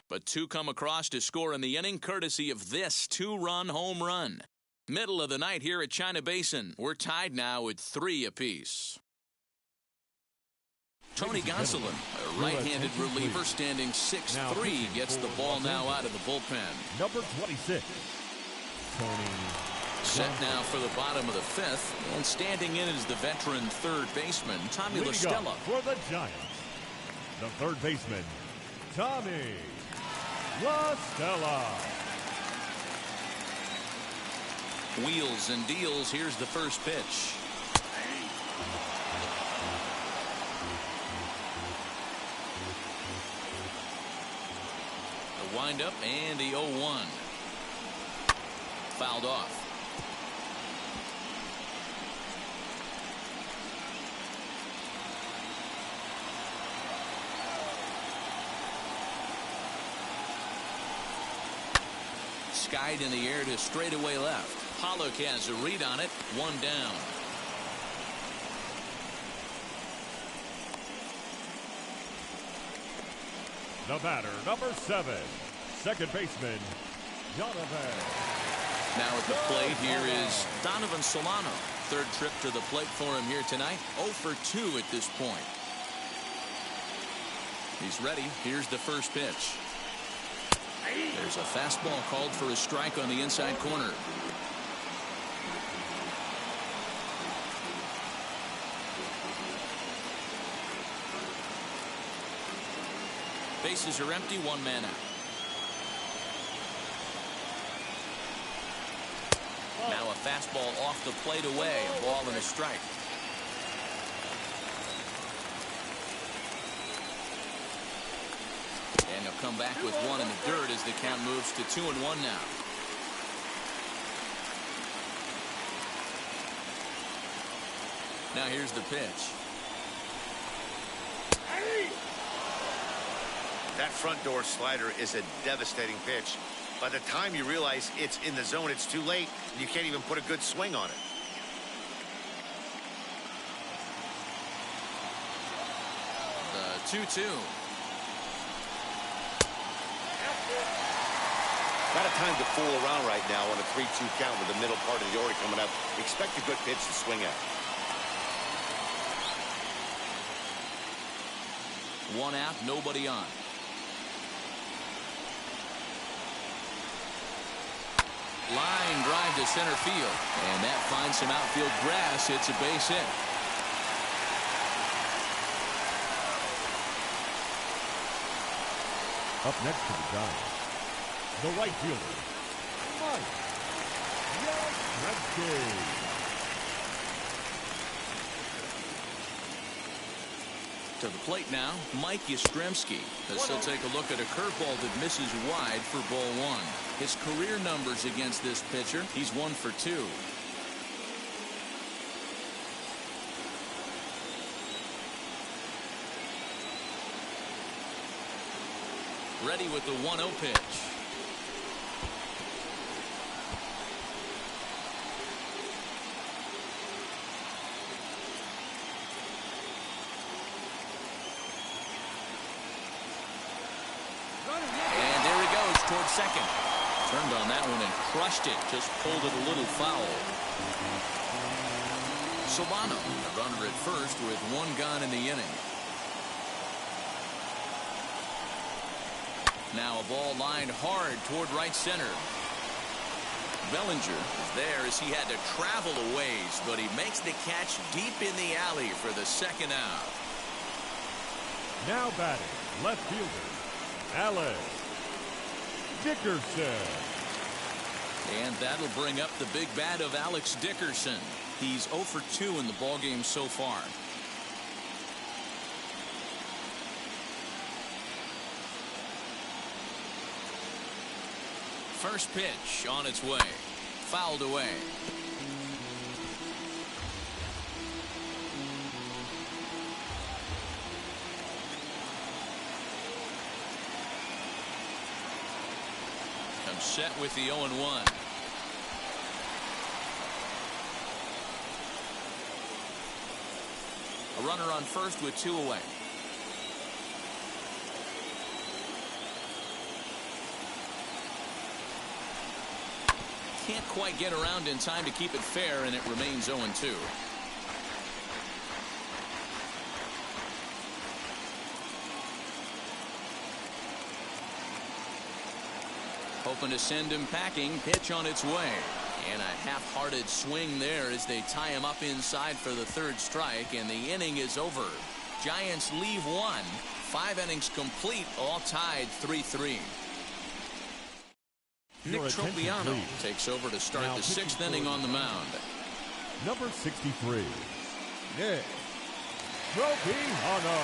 But 2 come across to score in the inning, courtesy of this 2-run home run. Middle of the night here at China Basin. We're tied now at 3 apiece. Tony Gonsolin, a right-handed reliever standing 6'3", gets the ball now out of the bullpen. Number 26, Tony. Set now for the bottom of the 5th, and standing in is the veteran third baseman, Tommy Lestella. For the Giants, the third baseman, Tommy Lestella. Wheels and deals. Here's the first pitch. The windup and the 0-1. Fouled off. Skied in the air to straightaway left. Pollard has a read on it. 1 down. The batter, number 7, second baseman, Donovan. Now at the plate here is Donovan Solano. Third trip to the plate for him here tonight. 0 for 2 at this point. He's ready. Here's the first pitch. There's a fastball called for a strike on the inside corner. Bases are empty, 1 man out. Now a fastball off the plate away, a ball and a strike. And he'll come back with 1 in the dirt as the count moves to 2-1 now. Now here's the pitch. That front door slider is a devastating pitch. By the time you realize it's in the zone, it's too late, and you can't even put a good swing on it. The 2-2. Not a time to fool around right now on a 3-2 count with the middle part of the order coming up. Expect a good pitch to swing at. 1 out, nobody on. Line drive to center field, and that finds some outfield grass. It's a base hit. Up next to the Giants, the right fielder, Mike Yastrzemski. To the plate now, Mike Yastrzemski. As he'll take a look at a curveball that misses wide for ball 1. His career numbers against this pitcher, he's 1 for 2. Ready with the 1-0 pitch. Towards second. Turned on that one and crushed it. Just pulled it a little foul. Solano, the runner at first with 1 gone in the inning. Now a ball lined hard toward right center. Bellinger is there as he had to travel a ways, but he makes the catch deep in the alley for the 2nd out. Now batting, left fielder, Alex Dickerson. And that'll bring up the big bat of Alex Dickerson. He's 0 for 2 in the ballgame so far. First pitch on its way. Fouled away. Set with the 0-1. A runner on first with 2 away. Can't quite get around in time to keep it fair, and it remains 0-2. Hoping to send him packing. Pitch on its way. And a half-hearted swing there as they tie him up inside for the 3rd strike, and the inning is over. Giants leave 1. 5 innings complete, all tied 3-3. Nick Tropiano takes over to start the 6th inning on the mound. Number 63, Nick Tropiano.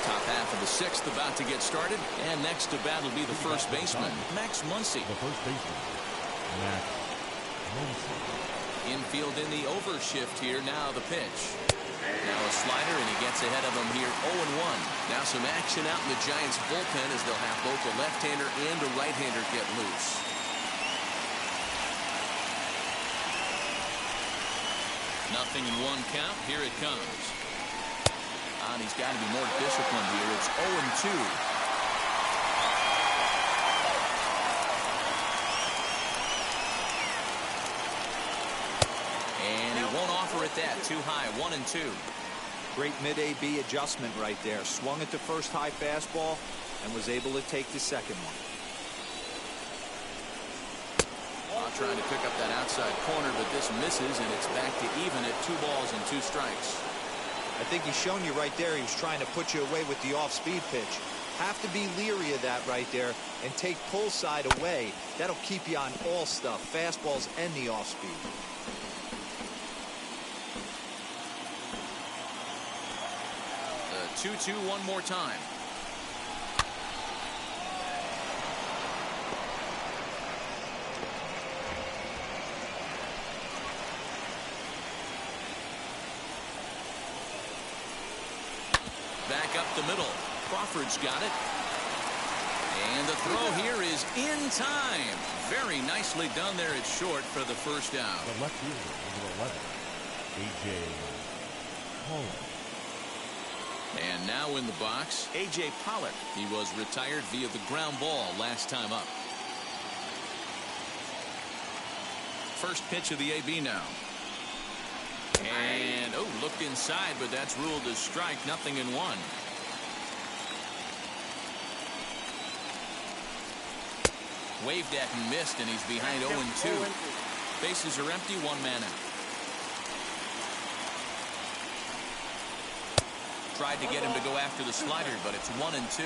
Top half of the 6th about to get started, and next to bat will be the first baseman, Max Muncie. The first baseman, Max Muncie. Infield in the over shift here. Now the pitch. Now a slider, and he gets ahead of him here. 0-1. Now some action out in the Giants bullpen as they'll have both a left-hander and a right-hander get loose. Nothing in 1 count. Here it comes. And he's got to be more disciplined here. It's 0-2. And he won't offer it that. Too high. 1-2. Great mid-AB adjustment right there. Swung at the first high fastball and was able to take the second one. Trying to pick up that outside corner, but this misses, and it's back to even at 2 balls and 2 strikes. I think he's shown you right there. He was trying to put you away with the off-speed pitch. Have to be leery of that right there and take pull side away. That'll keep you on all stuff, fastballs and the off-speed. The 2-2 one more time. Back up the middle. Crawford's got it. And the throw here is in time. Very nicely done there at short for the 1st out. The left fielder, number 11, A.J. Pollard. And now in the box, A.J. Pollard. He was retired via the ground ball last time up. First pitch of the AB now. And, oh, looked inside, but that's ruled as strike. Nothing in one. Waved at and missed, and he's behind 0-2. Bases are empty, one man out. Tried to get him to go after the slider, but it's 1-2.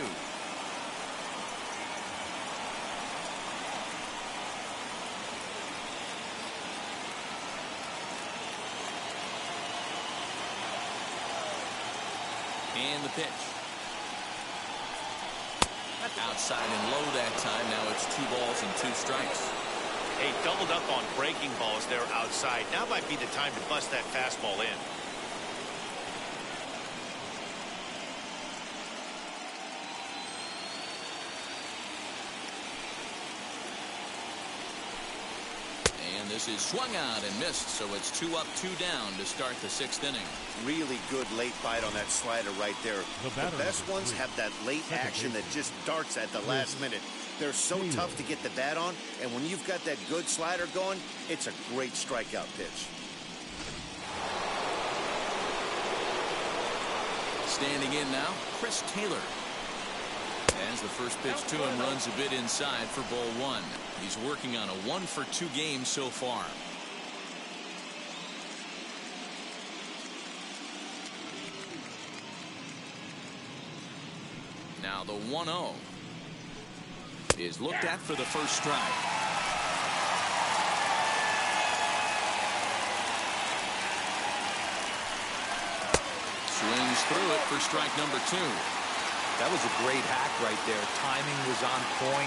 And the pitch. Outside and low that time. Now it's 2 balls and 2 strikes. Hey, doubled up on breaking balls there outside. Now might be the time to bust that fastball in. And this is swung out and missed, so it's 2 up, 2 down to start the 6th inning. Really good late bite on that slider right there. The best ones have that late action that just darts at the last minute. They're so tough to get the bat on, and when you've got that good slider going, it's a great strikeout pitch. Standing in now, Chris Taylor. As the first pitch to him runs a bit inside for ball 1. He's working on a 1-for-2 game so far. Now the 1-0 is looked at for the first strike. Swings through it for strike number 2. That was a great hack right there. Timing was on point.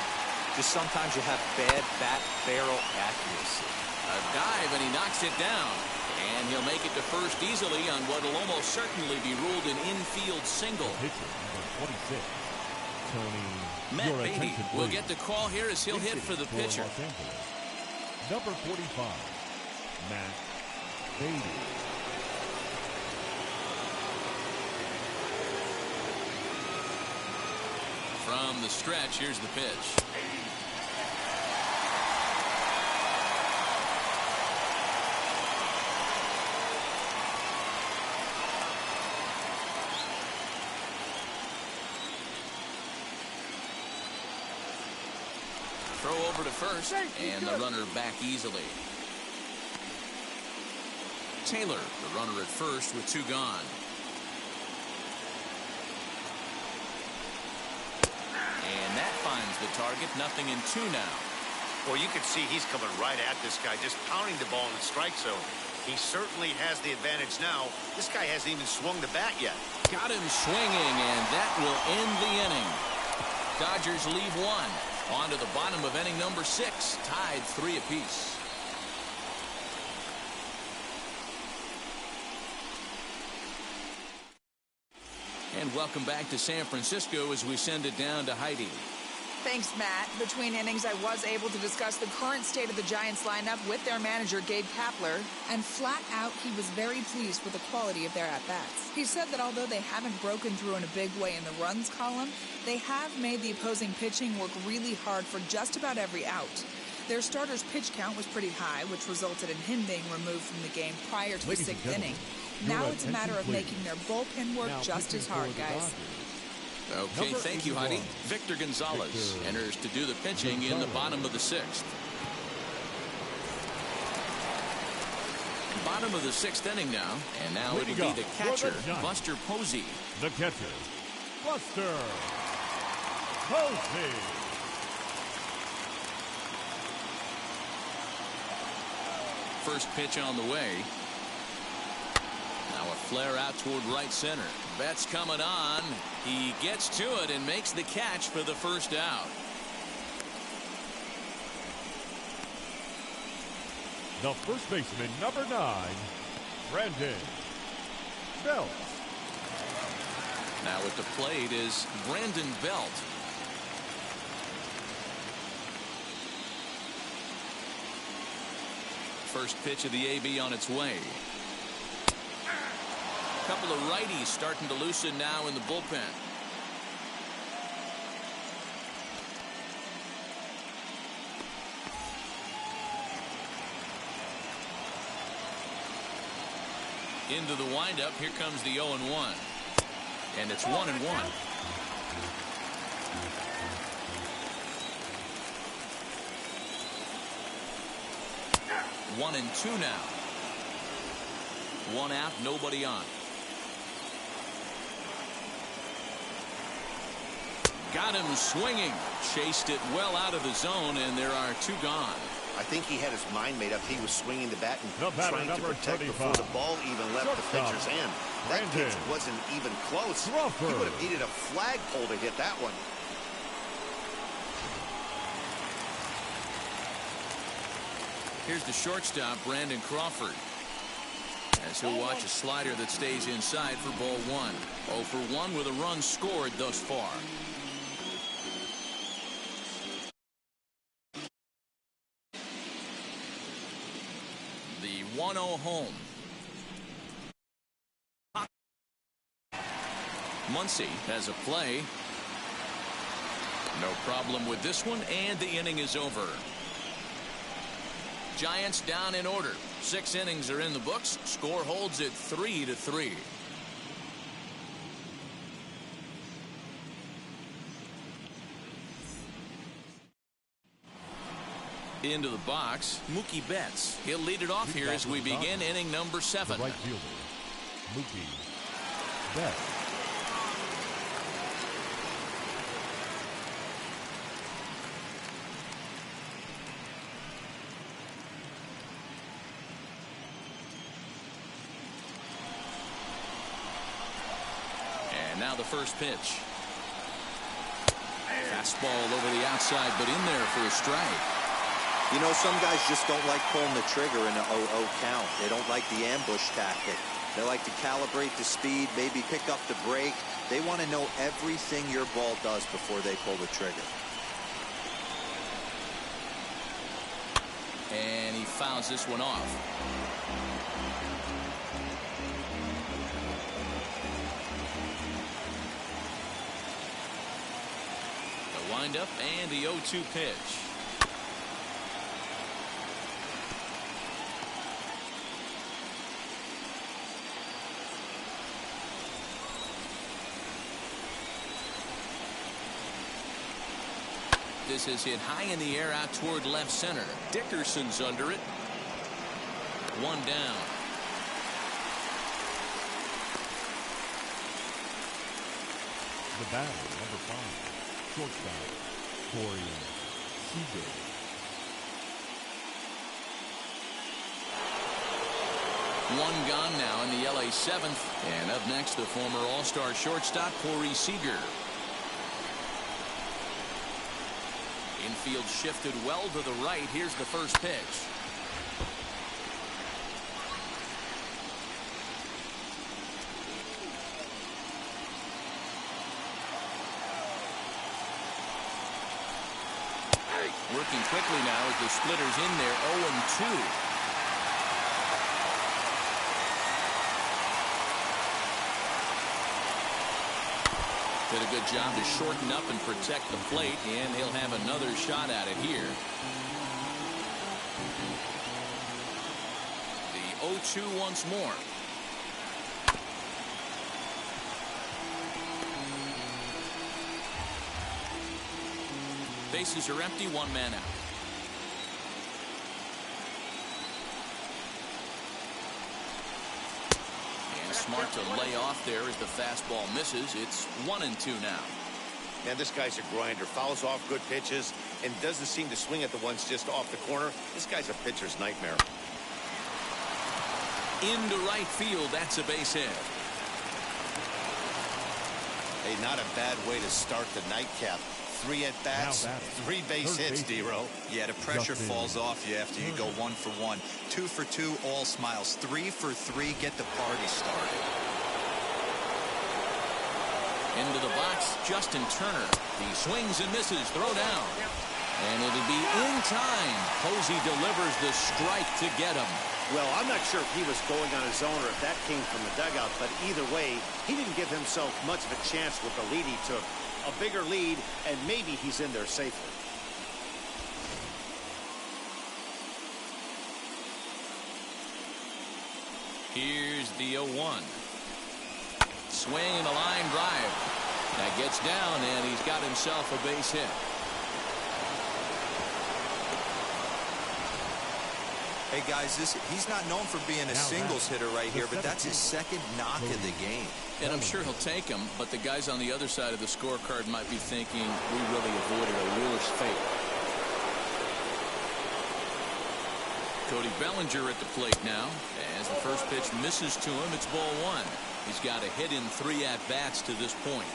Just sometimes you have bad bat barrel accuracy. A dive, and he knocks it down. And he'll make it to first easily on what will almost certainly be ruled an infield single. Pitcher number 26, Tony. Matt Beatty will get the call here as he'll hit for the pitcher. Number 45, Matt Beatty. From the stretch, here's the pitch. Throw over to first, and the runner back easily. Taylor, the runner at first with 2 gone. And that finds the target. Nothing in 2 now. Well, you can see he's coming right at this guy, just pounding the ball in the strike zone. He certainly has the advantage now. This guy hasn't even swung the bat yet. Got him swinging, and that will end the inning. Dodgers leave 1. On to the bottom of inning number 6. Tied 3 apiece. And welcome back to San Francisco as we send it down to Heidi. Thanks, Matt. Between innings, I was able to discuss the current state of the Giants lineup with their manager, Gabe Kapler, and flat out, he was very pleased with the quality of their at-bats. He said that although they haven't broken through in a big way in the runs column, they have made the opposing pitching work really hard for just about every out. Their starter's pitch count was pretty high, which resulted in him being removed from the game prior to the 6th inning. Now it's a matter of making their bullpen work just as hard, guys. Okay, thank you, Heidi. Victor Gonzalez enters to do the pitching in the bottom of the 6th. Bottom of the 6th inning now, and now it'll be the catcher, Buster Posey. The catcher, Buster Posey. First pitch on the way. Now a flare out toward right center. Betts coming on. He gets to it and makes the catch for the first out. The first baseman, number 9, Brandon Belt. Now at the plate is Brandon Belt. First pitch of the AB on its way. A couple of righties starting to loosen now in the bullpen. Into the windup. Here comes the 0-1. And it's 1-1. 1-2 now. One out, nobody on. Got him swinging. Chased it well out of the zone, and there are two gone. I think he had his mind made up. He was swinging the bat and The batter, trying to number protect 35. before the ball even left the pitcher's hand. That pitch wasn't even close. Crawford. He would have needed a flagpole to hit that one. Here's the shortstop, Brandon Crawford. As he'll watch a slider that stays inside for ball one. 0 for 1 with a run scored thus far. The 1-0 home. Muncie has a play. No problem with this one, and the inning is over. Giants down in order. 6 innings are in the books. Score holds at 3-3. Into the box, Mookie Betts. He'll lead it off here as we begin inning number 7. The right fielder, Mookie Betts. Now the first pitch. Fastball over the outside, but in there for a strike. You know, some guys just don't like pulling the trigger in an 0-0 count. They don't like the ambush tactic. They like to calibrate the speed, maybe pick up the brake. They want to know everything your ball does before they pull the trigger. And he fouls this one off. Windup and the 0-2 pitch. This is hit high in the air out toward left center. Dickerson's under it. One down. The batter, number 5. Shortstop, Seeger. One gone now in the LA 7th. And up next, the former All-Star shortstop, Seeger. Infield shifted well to the right. Here's the first pitch. Working quickly now as the splitter's in there. 0-2. Did a good job to shorten up and protect the plate, and he'll have another shot at it here. The 0-2 once more. Bases are empty, one man out. And smart to lay off there as the fastball misses. It's 1-2 now. Man, this guy's a grinder. Fouls off good pitches and doesn't seem to swing at the ones just off the corner. This guy's a pitcher's nightmare. Into right field. That's a base hit. Hey, not a bad way to start the nightcap. 3 at-bats, 3 base hits, D-Row. Yeah, the pressure falls off you after you go 1 for 1. 2 for 2, all smiles. 3 for 3, get the party started. Into the box, Justin Turner. He swings and misses, throw down. And it'll be in time. Posey delivers the strike to get him. Well, I'm not sure if he was going on his own or if that came from the dugout, but either way, he didn't give himself much of a chance with the lead he took. A bigger lead, and maybe he's in there safely. Here's the 0-1. Swing and a line drive. That gets down, and he's got himself a base hit. Hey, guys, he's not known for being a singles hitter right here, but that's his second knock of the game. And I'm sure he'll take him, but the guys on the other side of the scorecard might be thinking we really avoided a worse fate. Cody Bellinger at the plate now. As the first pitch misses to him, it's ball one. He's got a hit in 3 at-bats to this point.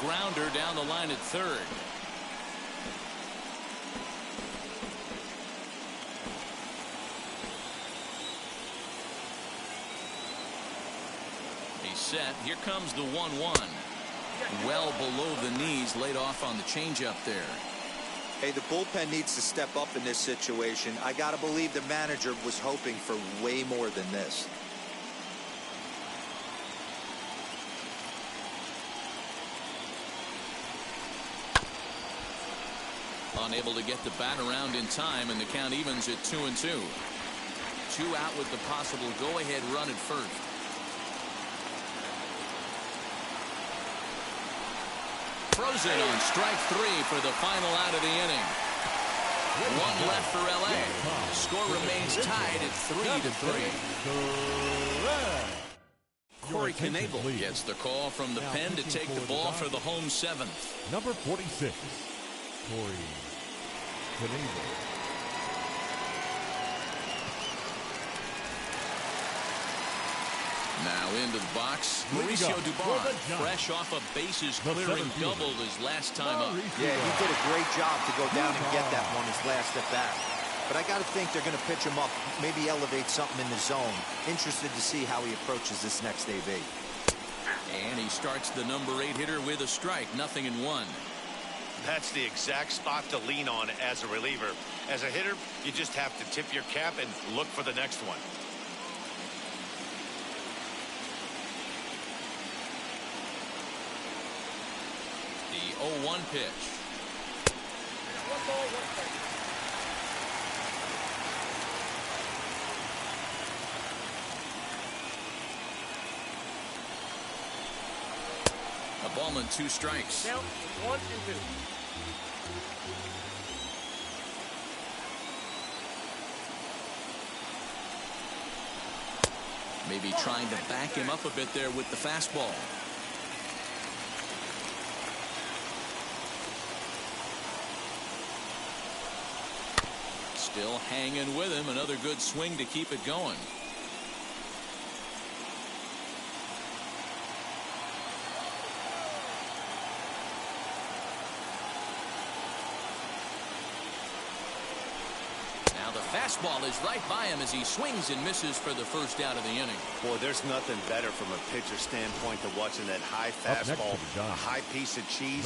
Grounder down the line at third. He's set. Here comes the 1-1. Well below the knees, laid off on the changeup there. Hey, the bullpen needs to step up in this situation. I got to believe the manager was hoping for way more than this. Unable to get the bat around in time, and the count evens at 2-2. 2 out with the possible go-ahead run at first. Frozen on strike 3 for the final out of the inning. 1 left for LA. Score remains tied at 3-3. Corey Knebel gets the call from the pen to take the ball for the home 7th. Number 46, Corey Knebel. Now into the box, Mauricio Dubon, fresh off a bases clearing double his last time up. Yeah, he did a great job to go down and get that one his last at bat. But I got to think they're going to pitch him up, maybe elevate something in the zone. Interested to see how he approaches this next AB. And he starts the number 8 hitter with a strike, 0-1. That's the exact spot to lean on as a reliever. As a hitter, you just have to tip your cap and look for the next one. The 0-1 pitch. 1 ball, 1 strike. A ball and 2 strikes. Count 1 and 2. Maybe trying to back him up a bit there with the fastball. Still hanging with him. Another good swing to keep it going. Now the fastball is right by him as he swings and misses for the first out of the inning. Boy, there's nothing better from a pitcher standpoint than watching that high fastball, a high piece of cheese,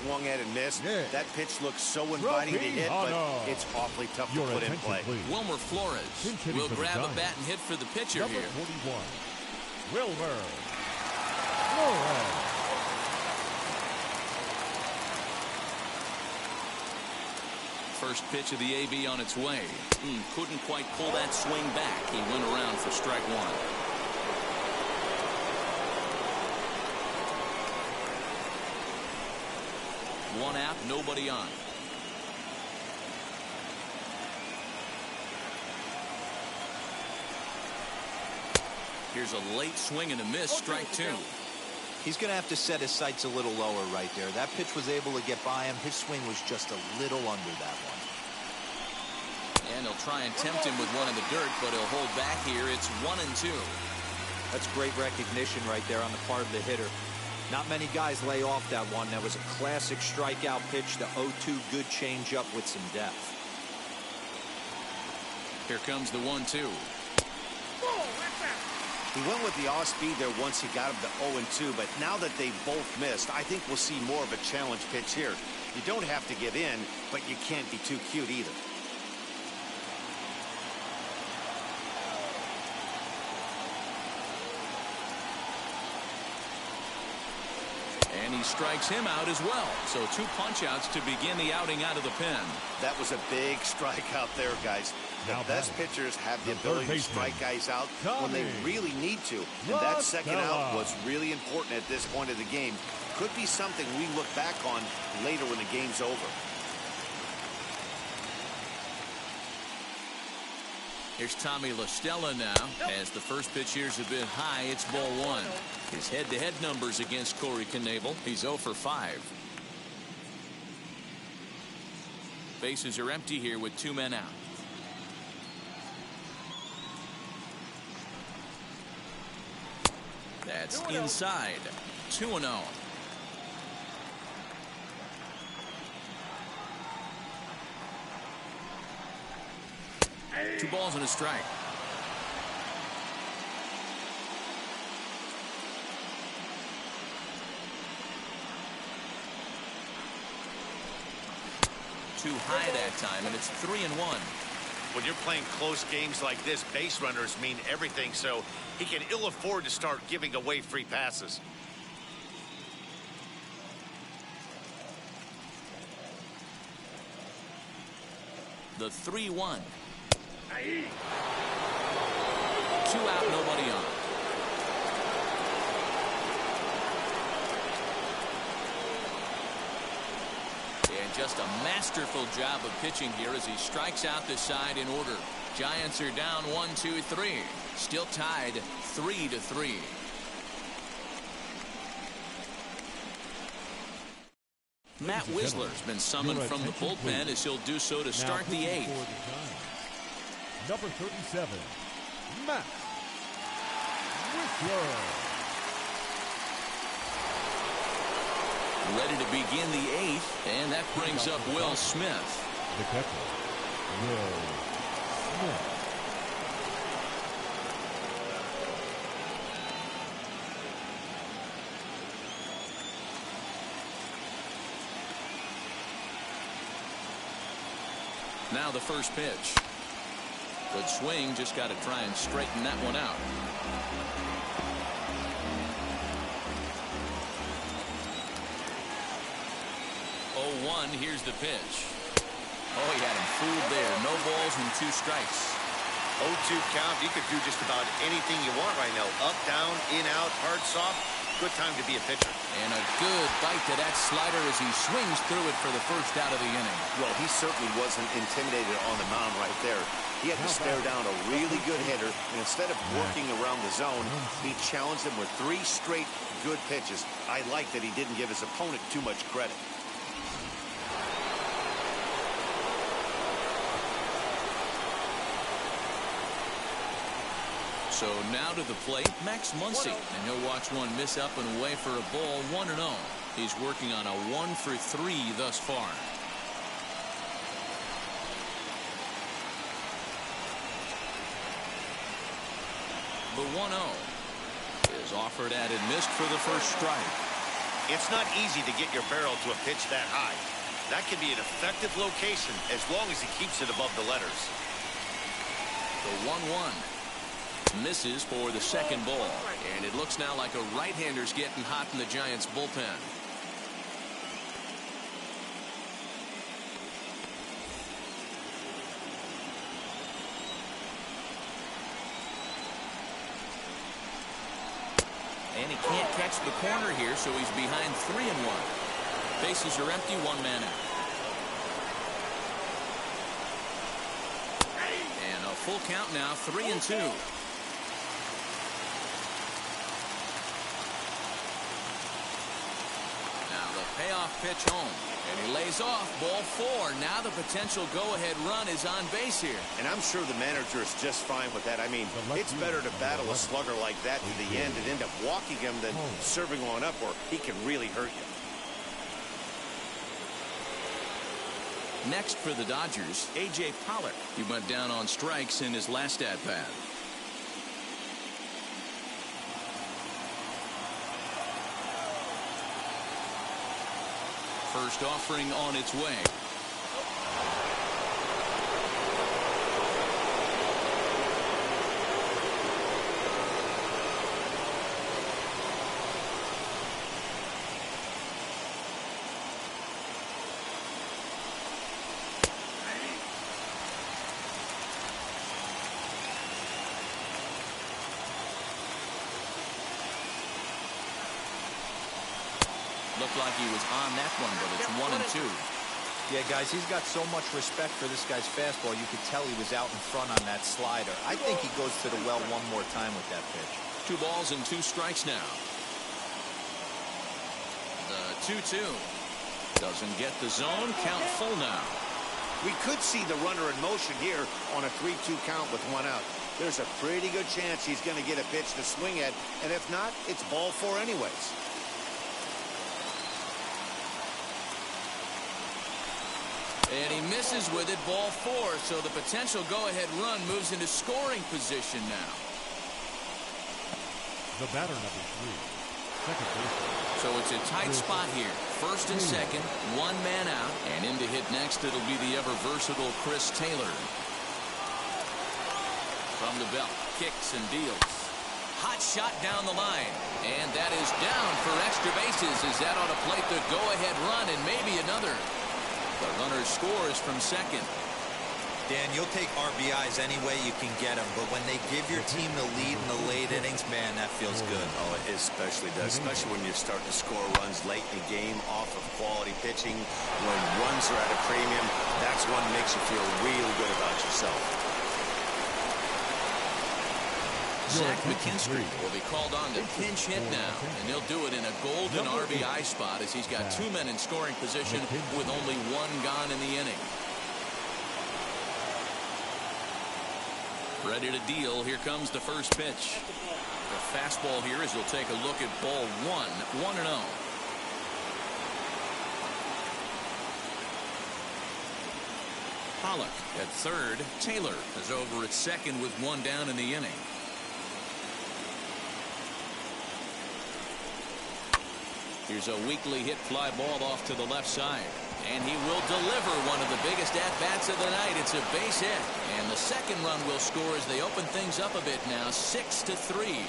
swung at and missed. That pitch looks so inviting to hit, but it's awfully tough to put in play. Wilmer Flores will grab a bat and hit for the pitcher Number here. 41, Wilmer Flores. First pitch of the AB on its way. Couldn't quite pull that swing back. He went around for strike 1. One out, nobody on. Here's a late swing and a miss, strike 2. He's going to have to set his sights a little lower right there. That pitch was able to get by him. His swing was just a little under that one. And he'll try and tempt him with one in the dirt, but he'll hold back here. It's 1-2. That's great recognition right there on the part of the hitter. Not many guys lay off that one. That was a classic strikeout pitch. The 0-2 good changeup with some depth. Here comes the 1-2. He went with the off speed there once he got him to 0-2, but now that they've both missed, I think we'll see more of a challenge pitch here. You don't have to give in, but you can't be too cute either. And he strikes him out as well. So 2 punch-outs to begin the outing out of the pen. That was a big strikeout there, guys. The best pitchers have the ability to strike guys out when they really need to. And that second out was really important at this point of the game. Could be something we look back on later when the game's over. Here's Tommy Lestella now. As the first pitch here's a bit high, it's ball 1. His head-to-head numbers against Corey Knebel. He's 0 for 5. Bases are empty here with 2 men out. That's inside. 2-0. 2 balls and a strike. Too high that time, and it's 3-1. When you're playing close games like this, base runners mean everything, so he can ill afford to start giving away free passes. The 3-1. 2 out, nobody on. And just a masterful job of pitching here as he strikes out the side in order. Giants are down 1-2-3. Still tied 3-3. Matt Whistler's been summoned from the bullpen as he'll do so to start the 8th. Number 37, Matt Whistler. Ready to begin the 8th, and that brings up Will Smith. The catcher, Will Smith. Now the first pitch. Good swing, just got to try and straighten that one out. 0-1, here's the pitch. Oh, he had him fooled there. No balls and 2 strikes. 0-2 count. You could do just about anything you want right now. Up, down, in, out, hard, soft. Good time to be a pitcher. And a good bite to that slider as he swings through it for the first out of the inning. Well, he certainly wasn't intimidated on the mound right there. He had to stare down a really good hitter, and instead of working around the zone, he challenged him with 3 straight good pitches. I like that he didn't give his opponent too much credit. So now to the plate, Max Muncie, and he'll watch one miss up and away for a ball. 1-0. He's working on a 1 for 3 thus far. The 1-0 is offered at and missed for the first strike. It's not easy to get your barrel to a pitch that high. That can be an effective location as long as he keeps it above the letters. The 1-1. Misses for the second ball, and it looks now like a right-hander's getting hot in the Giants bullpen. And he can't catch the corner here, so he's behind 3-1. Bases are empty, 1 man out. And a full count now, 3-2. Payoff pitch home, and he lays off. Ball 4. Now the potential go-ahead run is on base here. And I'm sure the manager is just fine with that. I mean, it's better to battle a slugger like that to the end and end up walking him than serving one up where he can really hurt you. Next for the Dodgers, A.J. Pollard. He went down on strikes in his last at-bat. First offering on its way. Looked like he was on that one, but it's 1-2. Yeah, guys, he's got so much respect for this guy's fastball. You could tell he was out in front on that slider. I think he goes to the well one more time with that pitch. 2 balls and 2 strikes now. The 2-2. Doesn't get the zone. Count full now. We could see the runner in motion here on a 3-2 count with 1 out. There's a pretty good chance he's going to get a pitch to swing at, and if not, it's ball 4 anyways. And he misses with it, ball 4, so the potential go-ahead run moves into scoring position now. The batter, number 3, second baseman. So it's a tight spot here. First and second, 1 man out, and in to hit next, it'll be the ever-versatile Chris Taylor. From the belt, kicks and deals. Hot shot down the line, and that is down for extra bases as that ought to plate the go-ahead run and maybe another. The runner scores from second. Dan, you'll take RBIs any way you can get them, but when they give your team the lead in the late innings, man, that feels good. Oh, it especially does, especially when you're starting to score runs late in the game off of quality pitching. When runs are at a premium, that's what makes you feel really good about yourself. Zach McKinstry will be called on to pinch hit now, and he'll do it in a golden RBI spot as he's got 2 men in scoring position with only 1 gone in the inning. Ready to deal. Here comes the first pitch. The fastball here as we'll take a look at ball 1, 1-0. Pollard at third. Taylor is over at second with 1 down in the inning. Here's a weakly hit fly ball off to the left side. And he will deliver one of the biggest at-bats of the night. It's a base hit. And the second run will score as they open things up a bit now, 6-3.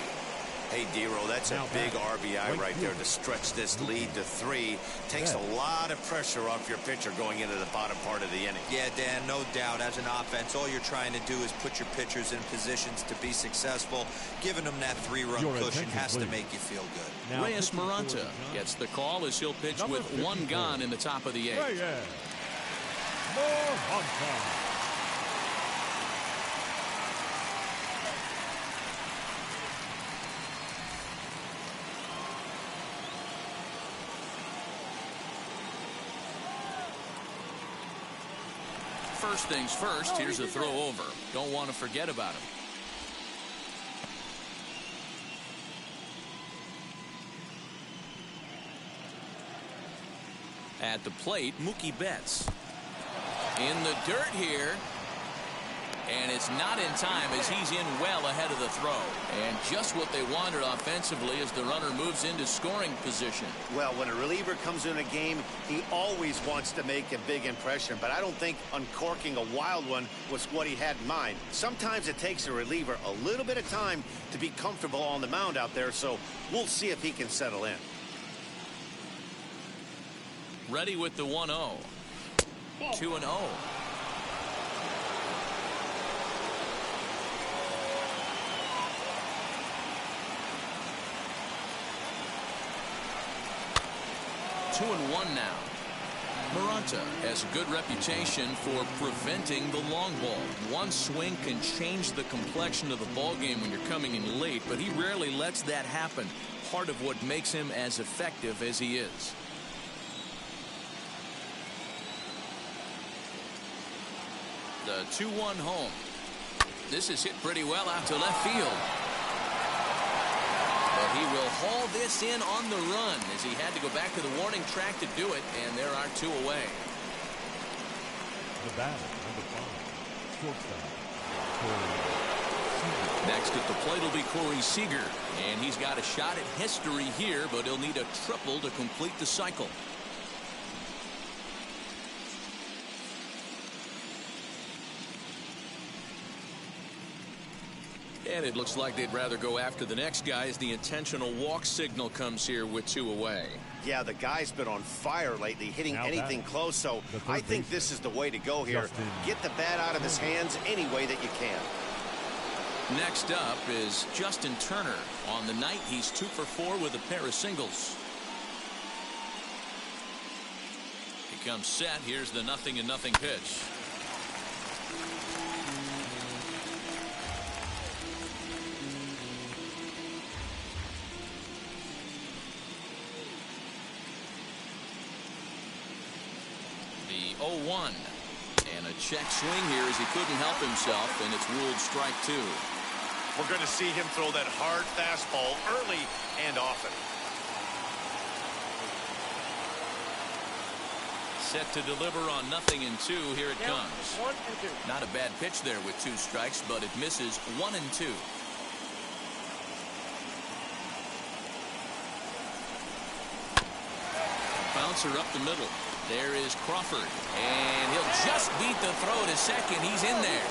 Hey, Dero, that's a big RBI right there to stretch this lead to 3. Takes a lot of pressure off your pitcher going into the bottom part of the inning. Yeah, Dan, no doubt. As an offense, all you're trying to do is put your pitchers in positions to be successful. Giving them that 3-run cushion has to make you feel good. Now, Reyes Maranta gets the call as he'll pitch with 1 gone in the top of the 8th. First things first, here's a throw over. Don't want to forget about him. At the plate, Mookie Betts. In the dirt here. And it's not in time as he's in well ahead of the throw. And just what they wanted offensively as the runner moves into scoring position. Well, when a reliever comes in a game, he always wants to make a big impression. But I don't think uncorking a wild one was what he had in mind. Sometimes it takes a reliever a little bit of time to be comfortable on the mound out there. So we'll see if he can settle in. Ready with the 1-0. 2-0. Two and 1 now. Maranta has a good reputation for preventing the long ball. One swing can change the complexion of the ball game when you're coming in late, but he rarely lets that happen. Part of what makes him as effective as he is. The 2-1 home. This is hit pretty well out to left field. But he will haul this in on the run as he had to go back to the warning track to do it, and there are 2 away. The batter, number 5, shortstop, Seeger. Next at the plate will be Corey Seeger, and he's got a shot at history here, but he'll need a triple to complete the cycle. And it looks like they'd rather go after the next guy as the intentional walk signal comes here with 2 away. Yeah, the guy's been on fire lately, hitting anything close, so I think this is the way to go here. Get the bat out of his hands any way that you can. Next up is Justin Turner. On the night, he's 2 for 4 with a pair of singles. comes set. Here's the 0-0 pitch. The 0-1. And a check swing here as he couldn't help himself, and it's ruled strike 2. We're going to see him throw that hard fastball early and often. Set to deliver on 0-2. Here it Count comes. 1 and 2. Not a bad pitch there with 2 strikes, but it misses 1 and 2. Bouncer up the middle. There is Crawford, and he'll just beat the throw to second. He's in there.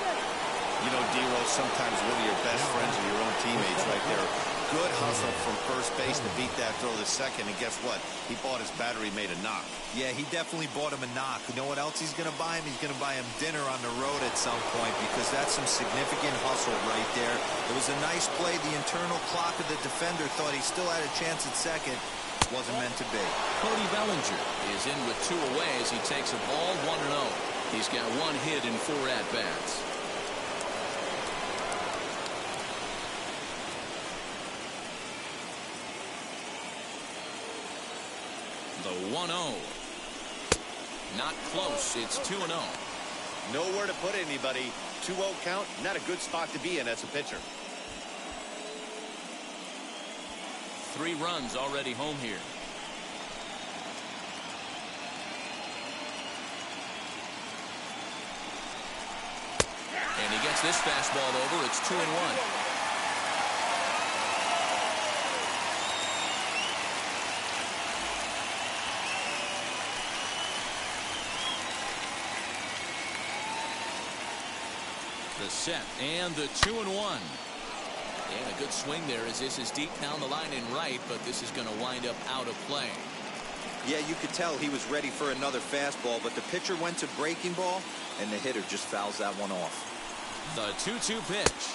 You know, D-Rose, sometimes one of your best friends are your own teammates right there. Good hustle from first base to beat that throw to second, and guess what? He bought his battery, made a knock. Yeah, he definitely bought him a knock. You know what else he's going to buy him? He's going to buy him dinner on the road at some point, because that's some significant hustle right there. It was a nice play. The internal clock of the defender thought he still had a chance at second. Wasn't meant to be. Cody Bellinger is in with 2 away as he takes a ball 1-0. He's got 1 hit in 4 at-bats. The 1-0. Not close. It's 2-0. Nowhere to put anybody. 2-0 count, not a good spot to be in as a pitcher. 3 runs already home here. And he gets this fastball over. It's 2-1. The set and the 2-1. And a good swing there as this is deep down the line and right, but this is going to wind up out of play. Yeah, you could tell he was ready for another fastball, but the pitcher went to breaking ball, and the hitter just fouls that one off. The 2-2 pitch.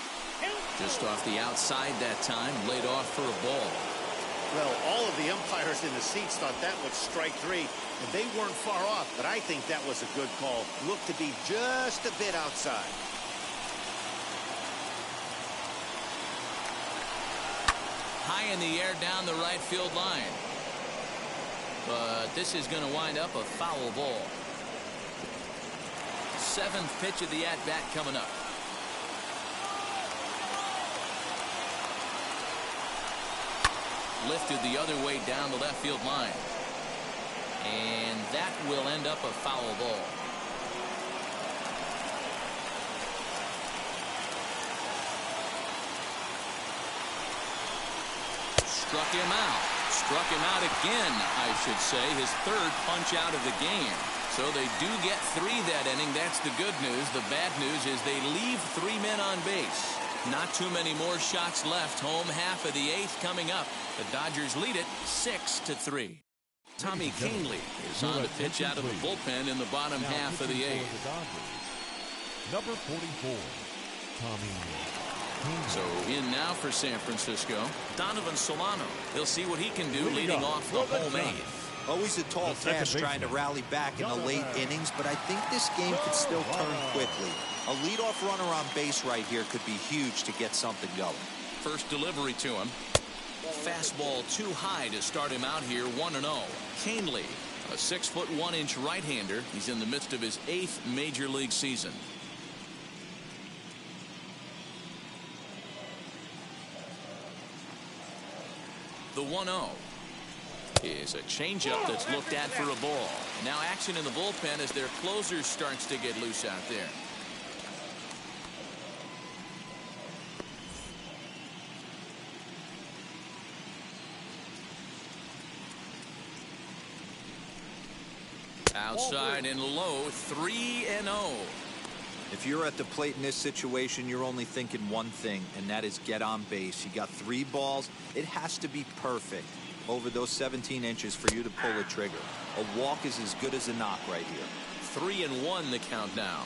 Just off the outside that time, laid off for a ball. Well, all of the umpires in the seats thought that was strike 3, and they weren't far off, but I think that was a good call. Looked to be just a bit outside. High in the air down the right field line. But this is going to wind up a foul ball. 7th pitch of the at-bat coming up. Lifted the other way down the left field line. And that will end up a foul ball. Struck him out. Struck him out again, I should say. His 3rd punch out of the game. So they do get 3 that inning. That's the good news. The bad news is they leave 3 men on base. Not too many more shots left. Home half of the 8th coming up. The Dodgers lead it 6-3. Tommy Canley is on the pitch out of the bullpen in the bottom half of the 8th. Number 44, Tommy Canley. So in now for San Francisco, Donovan Solano. He'll see what he can do leading off the home 8th. Always a tall task trying to rally back in the late innings, but I think this game could still turn quickly. A leadoff runner on base right here could be huge to get something going. First delivery to him. Fastball too high to start him out here. 1-0. Canley, a 6'1" right-hander. He's in the midst of his 8th major league season. The 1-0 is a changeup that's looked at for a ball. Now action in the bullpen as their closer starts to get loose out there. Outside and low, 3-0. If you're at the plate in this situation, you're only thinking one thing, and that is get on base. You got 3 balls. It has to be perfect over those 17 inches for you to pull the trigger. A walk is as good as a knock right here. 3-1 the count now.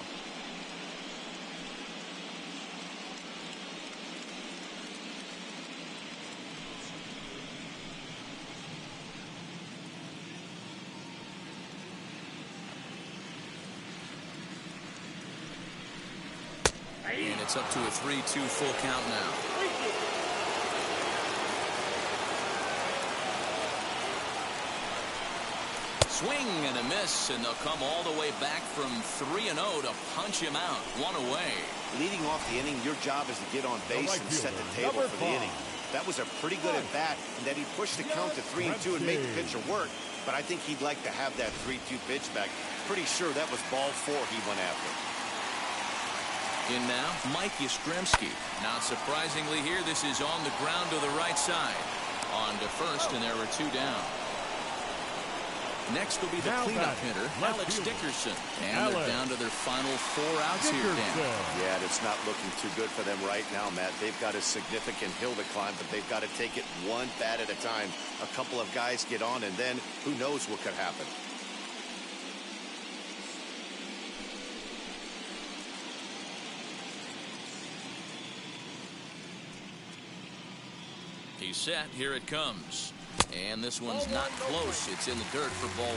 It's up to a 3-2 full count now. Swing and a miss, and they'll come all the way back from 3-0 to punch him out. One away. Leading off the inning, your job is to get on base and set the table for the inning. That was a pretty good at bat, and that he pushed the count to 3-2 and made the pitcher work. But I think he'd like to have that 3-2 pitch back. Pretty sure that was ball 4 he went after. In now, Mike Yastrzemski. Not surprisingly here, this is on the ground to the right side. On to first, and there are 2 down. Next will be the cleanup hitter, Alex Dickerson. And they're down to their final 4 outs here, Dan. Yeah, it's not looking too good for them right now, Matt. They've got a significant hill to climb, but they've got to take it one bat at a time. A couple of guys get on, and then who knows what could happen. He's set. Here it comes. And this one's not close. It's in the dirt for ball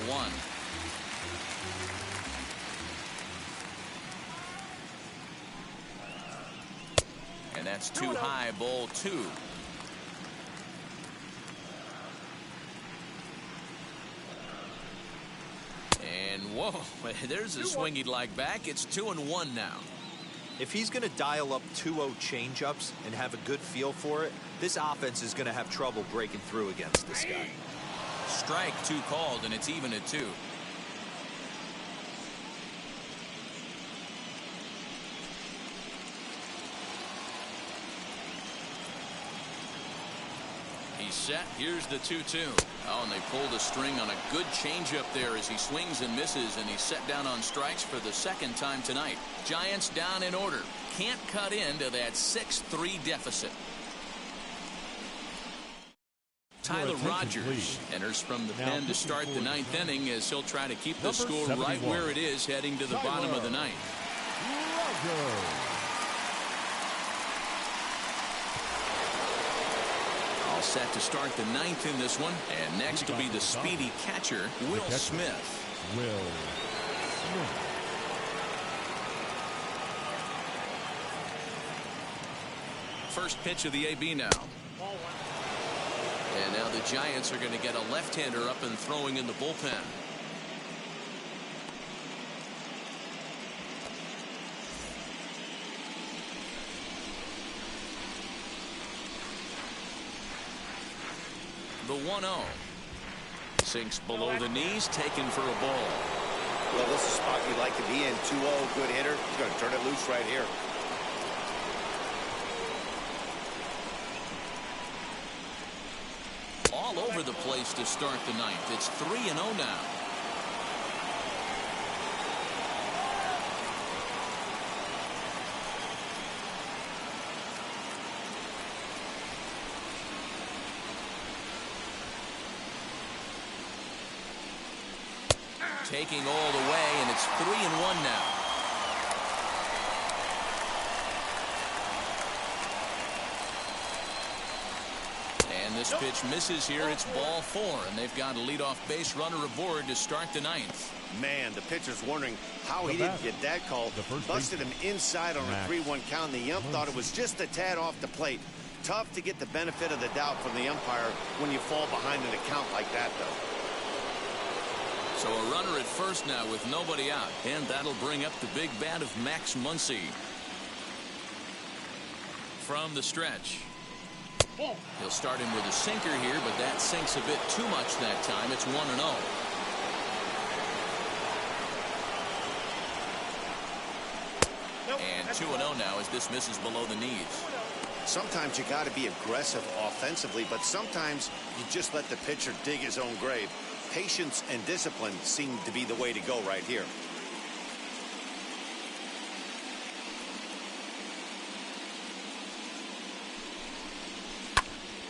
1. And that's too high, ball 2. And whoa, there's a swing he'd like back. It's 2-1 now. If he's going to dial up 2-0 changeups and have a good feel for it, this offense is going to have trouble breaking through against this guy. Strike 2 called, and it's even at 2. He's set. Here's the 2-2. Oh, and they pulled a string on a good changeup there as he swings and misses, and he's set down on strikes for the 2nd time tonight. Giants down in order. Can't cut into that 6-3 deficit. Tyler Rogers enters from the pen to start the 9th inning as he'll try to keep the score right where it is heading to the bottom of the 9th. All set to start the 9th in this one. And next will be the speedy catcher, Will Smith. First pitch of the AB now. And now the Giants are going to get a left-hander up and throwing in the bullpen. The 1-0. Sinks below the knees, taken for a ball. Well, this is a spot you'd like to be in. 2-0, good hitter. He's going to turn it loose right here. All over the place to start the 9th. It's 3-0 now. Taking all the way, and it's 3-1 now. And this pitch misses here. It's ball 4, and they've got a leadoff base runner aboard to start the 9th. Man, the pitcher's wondering how he didn't get that call. Busted him inside on a 3-1 count. The ump thought it was just a tad off the plate. Tough to get the benefit of the doubt from the umpire when you fall behind in a count like that, though. So a runner at first now with nobody out, and that'll bring up the big bat of Max Muncie. From the stretch. He'll start him with a sinker here, but that sinks a bit too much that time. It's 1-0. And 2-0 now as this misses below the knees. Sometimes you got to be aggressive offensively, but sometimes you just let the pitcher dig his own grave. Patience and discipline seem to be the way to go right here.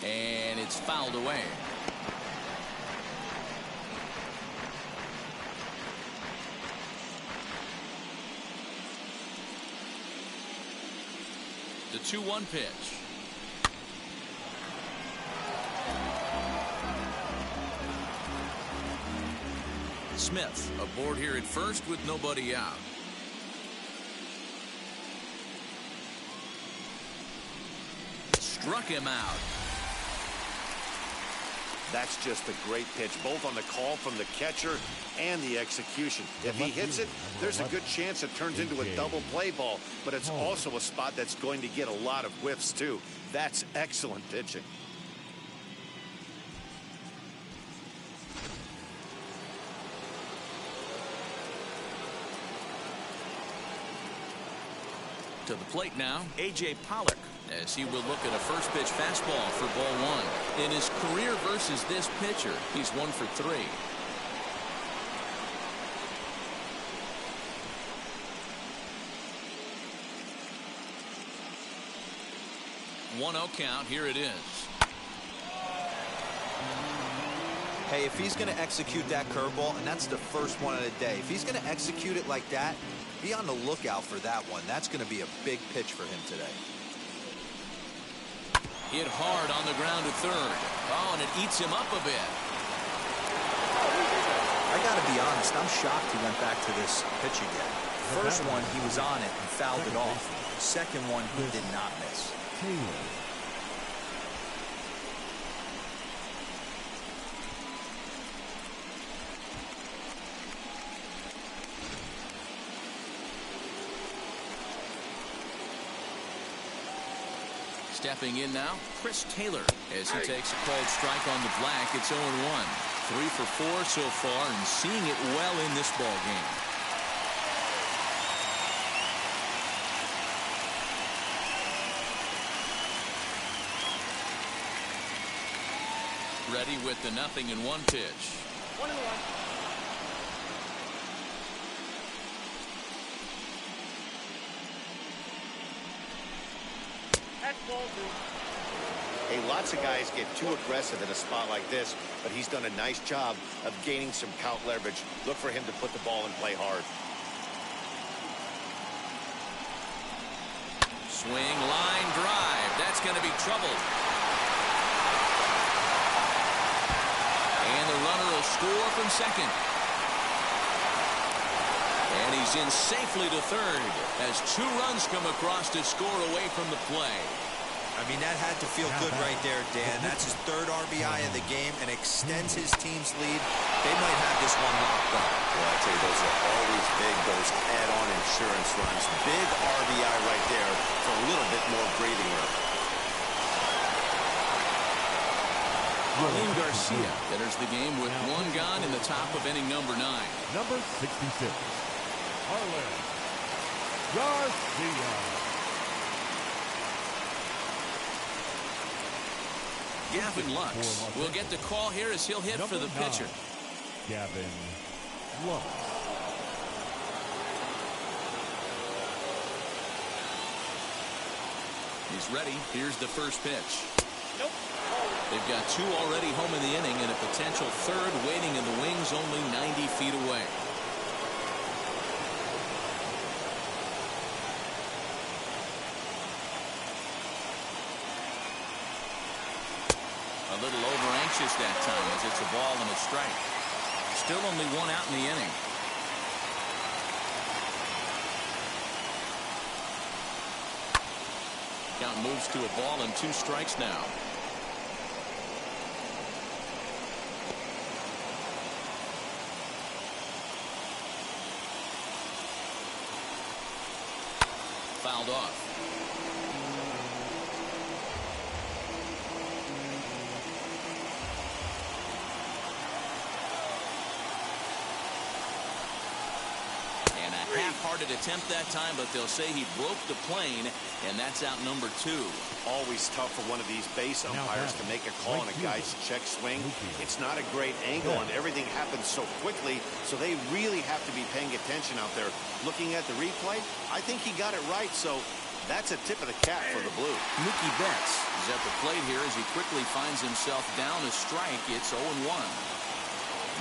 And it's fouled away. The 2-1 pitch. Smith aboard here at first with nobody out. struck him out. That's just a great pitch, both on the call from the catcher and the execution. If he hits it, there's a good chance it turns into a double play ball, but it's also a spot that's going to get a lot of whiffs, too. That's excellent pitching. To the plate now, A.J. Pollard, as he will look at a first pitch fastball for ball one. In his career versus this pitcher, he's 1 for 3. 1-0 count. Here it is. Hey, if he's going to execute that curveball, and that's the first one of the day, if he's going to execute it like that, be on the lookout for that one. That's going to be a big pitch for him today. Hit hard on the ground to third. Oh, and it eats him up a bit. I got to be honest, I'm shocked he went back to this pitch again. First one, he was on it and fouled it off. Second one, he did not miss. Stepping in now, Chris Taylor, as he takes a called strike on the black. It's 0-1. 3 for 4 so far, and seeing it well in this ball game. Ready with the 0-1 pitch. 1-1. Hey, lots of guys get too aggressive in a spot like this, but he's done a nice job of gaining some count leverage. Look for him to put the ball in play hard. Swing, line drive. That's going to be trouble. And the runner will score from second. And he's in safely to third as 2 runs come across to score away from the play. I mean, that had to feel good right there, Dan. That's his 3rd RBI of the game and extends his team's lead. They might have this one locked up. Well, I tell you, those are always big, those add-on insurance runs. Big RBI right there for a little bit more breathing room. Arlene Garcia enters the game with 1 gone in the top of inning number 9. Number 66, Arlen Garcia. Gavin Lux will get the call here as he'll hit for the pitcher. Gavin Lux. He's ready. Here's the first pitch. Nope. They've got 2 already home in the inning and a potential 3rd waiting in the wings only 90 feet away. A little over anxious that time as it's a ball and a strike. Still only 1 out in the inning. Count moves to a ball and 2 strikes now. Fouled off. Half-hearted attempt that time, but they'll say he broke the plane, and that's out number 2. Always tough for one of these base umpires to make a call on a guy's check swing. It's not a great angle, and everything happens so quickly, so they really have to be paying attention out there. Looking at the replay, I think he got it right, so that's a tip of the cap for the Blue. Mookie Betts is at the plate here as he quickly finds himself down a strike. It's 0-1.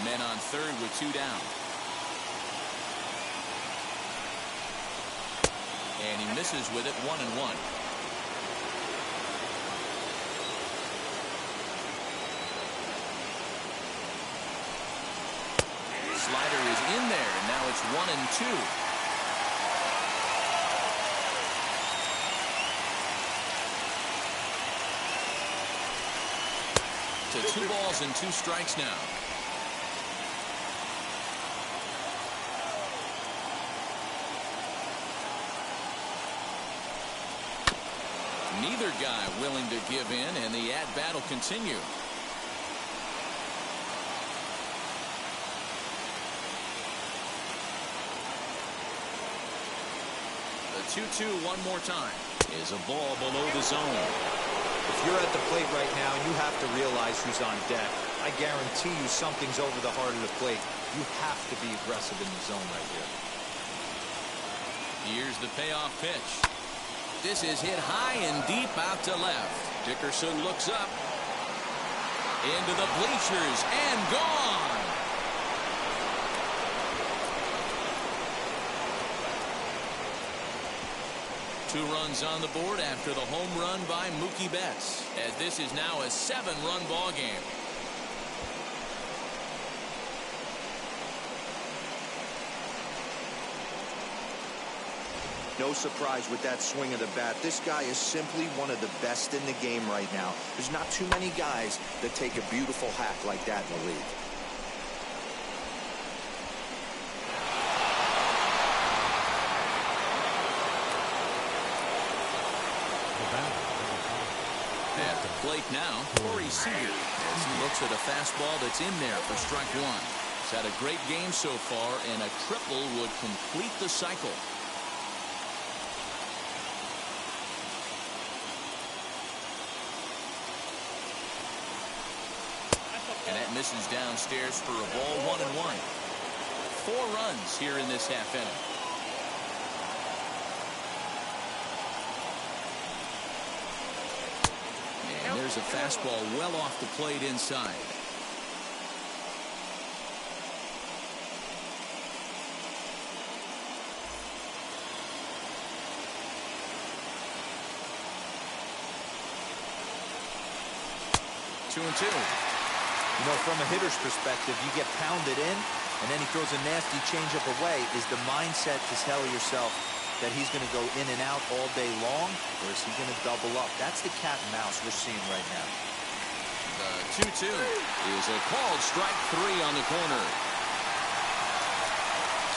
Men on third with 2 down. And he misses with it, 1-1. Slider is in there, and now it's 1-2. to 2 balls and 2 strikes now. Neither guy willing to give in, and the at-bat will continue. The 2-2 one more time is a ball below the zone. If you're at the plate right now, you have to realize who's on deck. I guarantee you something's over the heart of the plate. You have to be aggressive in the zone right here. Here's the payoff pitch. This is hit high and deep out to left. Dickerson looks up. Into the bleachers and gone. Two runs on the board after the home run by Mookie Betts, as this is now a 7-run ball game. No surprise with that swing of the bat. This guy is simply one of the best in the game right now. There's not too many guys that take a beautiful hack like that in the league. At the plate now, Seeger, as he looks at a fastball that's in there for strike 1. He's had a great game so far, and a triple would complete the cycle. And that misses downstairs for a ball, 1-1. 4 runs here in this half inning. And there's a fastball well off the plate inside. Two and two. You know, from a hitter's perspective, you get pounded in, and then he throws a nasty changeup away. Is the mindset to tell yourself that he's going to go in and out all day long, or is he going to double up? That's the cat and mouse we're seeing right now. The 2-2 is a called strike 3 on the corner.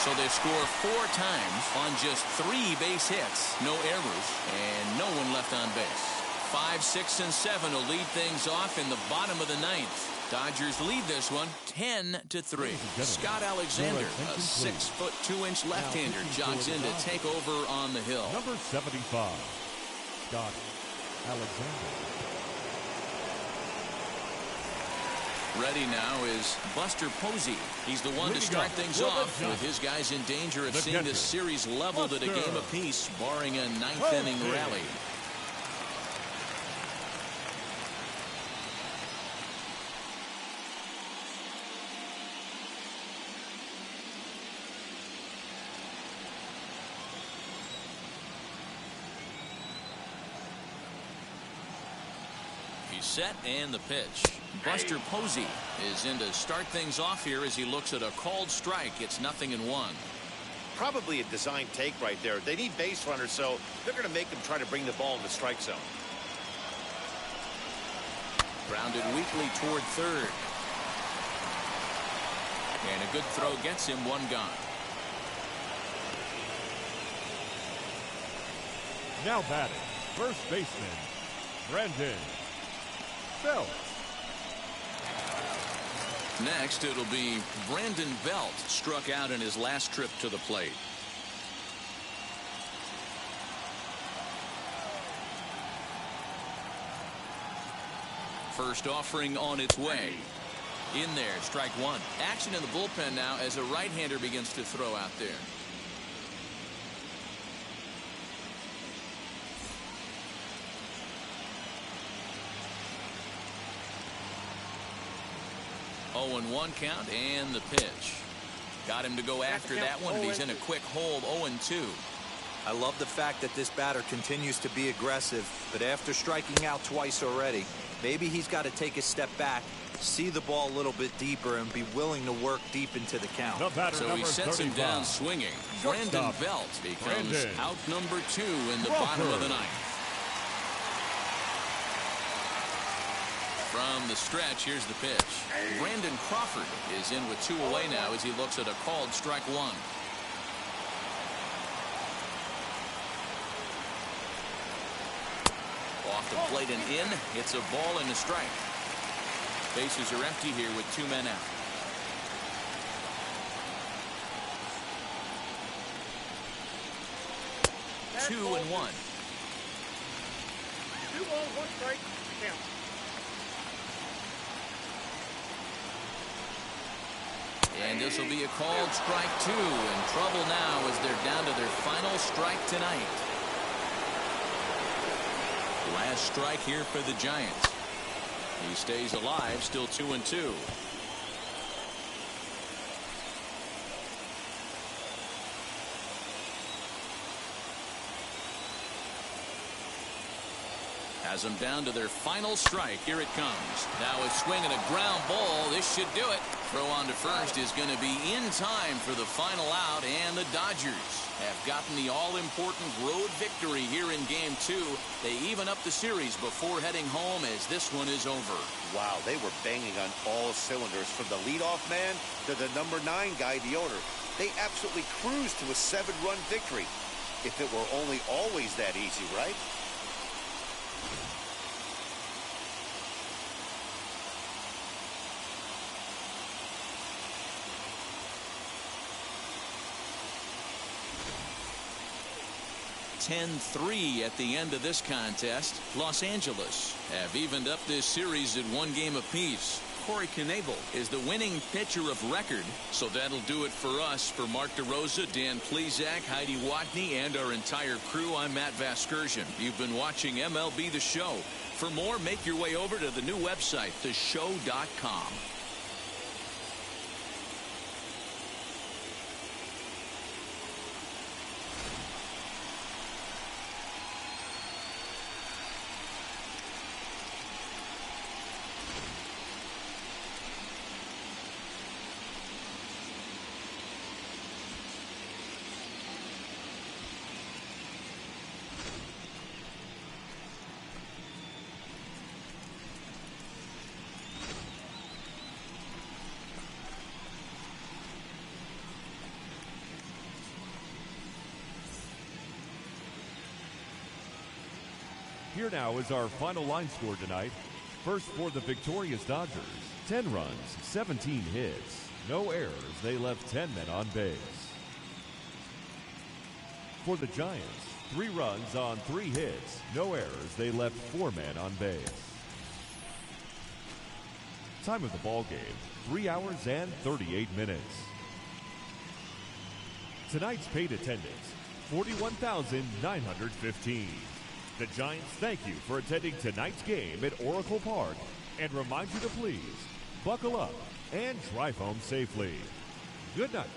So they score 4 times on just 3 base hits, no errors, and no one left on base. 5, 6, and 7 will lead things off in the bottom of the 9th. Dodgers lead this one 10-3. Scott Alexander, a 6-foot 2-inch left-hander, jogs in to take over on the hill. Number 75, Scott Alexander. Ready now is Buster Posey. He's the one to start things off with his guys in danger of seeing this series leveled at a game apiece, barring a 9th-inning rally. Set and the pitch. Buster Posey is in to start things off here as he looks at a called strike. It's 0-1. Probably a design take right there. They need base runners, so they're going to make them try to bring the ball in the strike zone. Grounded weakly toward third. And a good throw gets him 1 gone. Now batting, first baseman, Brandon Belt. Next, it'll be Brandon Belt, struck out in his last trip to the plate. First offering on its way. In there, strike 1. Action in the bullpen now as a right-hander begins to throw out there. Oh, 0-1 count and the pitch. Got him to go after that one, and he's in a quick hold. 0-2. I love the fact that this batter continues to be aggressive, but after striking out twice already, maybe he's got to take a step back, see the ball a little bit deeper, and be willing to work deep into the count. So he sets him down swinging. Brandon Belt becomes out number 2 in the bottom of the 9th. From the stretch, here's the pitch. Brandon Crawford is in with 2 away now as he looks at a called strike 1. Off the plate and in. It's a ball and a strike. Bases are empty here with 2 men out. That's 2 and 1. 2 balls, 1 strike, count. And this will be a called strike 2. In trouble now as they're down to their final strike tonight. Last strike here for the Giants. He stays alive, still 2 and 2. Has them down to their final strike. Here it comes. Now a swing and a ground ball. This should do it. Throw on to first is going to be in time for the final out, and the Dodgers have gotten the all-important road victory here in Game 2. They even up the series before heading home as this one is over. Wow, they were banging on all cylinders from the leadoff man to the number 9 guy, the owner. They absolutely cruised to a 7-run victory. If it were only always that easy, right? (10-3) at the end of this contest. Los Angeles have evened up this series at 1 game apiece. Corey Knebel is the winning pitcher of record. So that'll do it for us. For Mark DeRosa, Dan Plesac, Heidi Watney, and our entire crew, I'm Matt Vasgersian. You've been watching MLB The Show. For more, make your way over to the new website, theshow.com. Here now is our final line score tonight. First for the victorious Dodgers, 10 runs, 17 hits, no errors. They left 10 men on base. For the Giants, 3 runs on 3 hits, no errors. They left 4 men on base. Time of the ball game, 3 hours and 38 minutes. Tonight's paid attendance, 41,915. The Giants thank you for attending tonight's game at Oracle Park and remind you to please buckle up and drive home safely. Good night.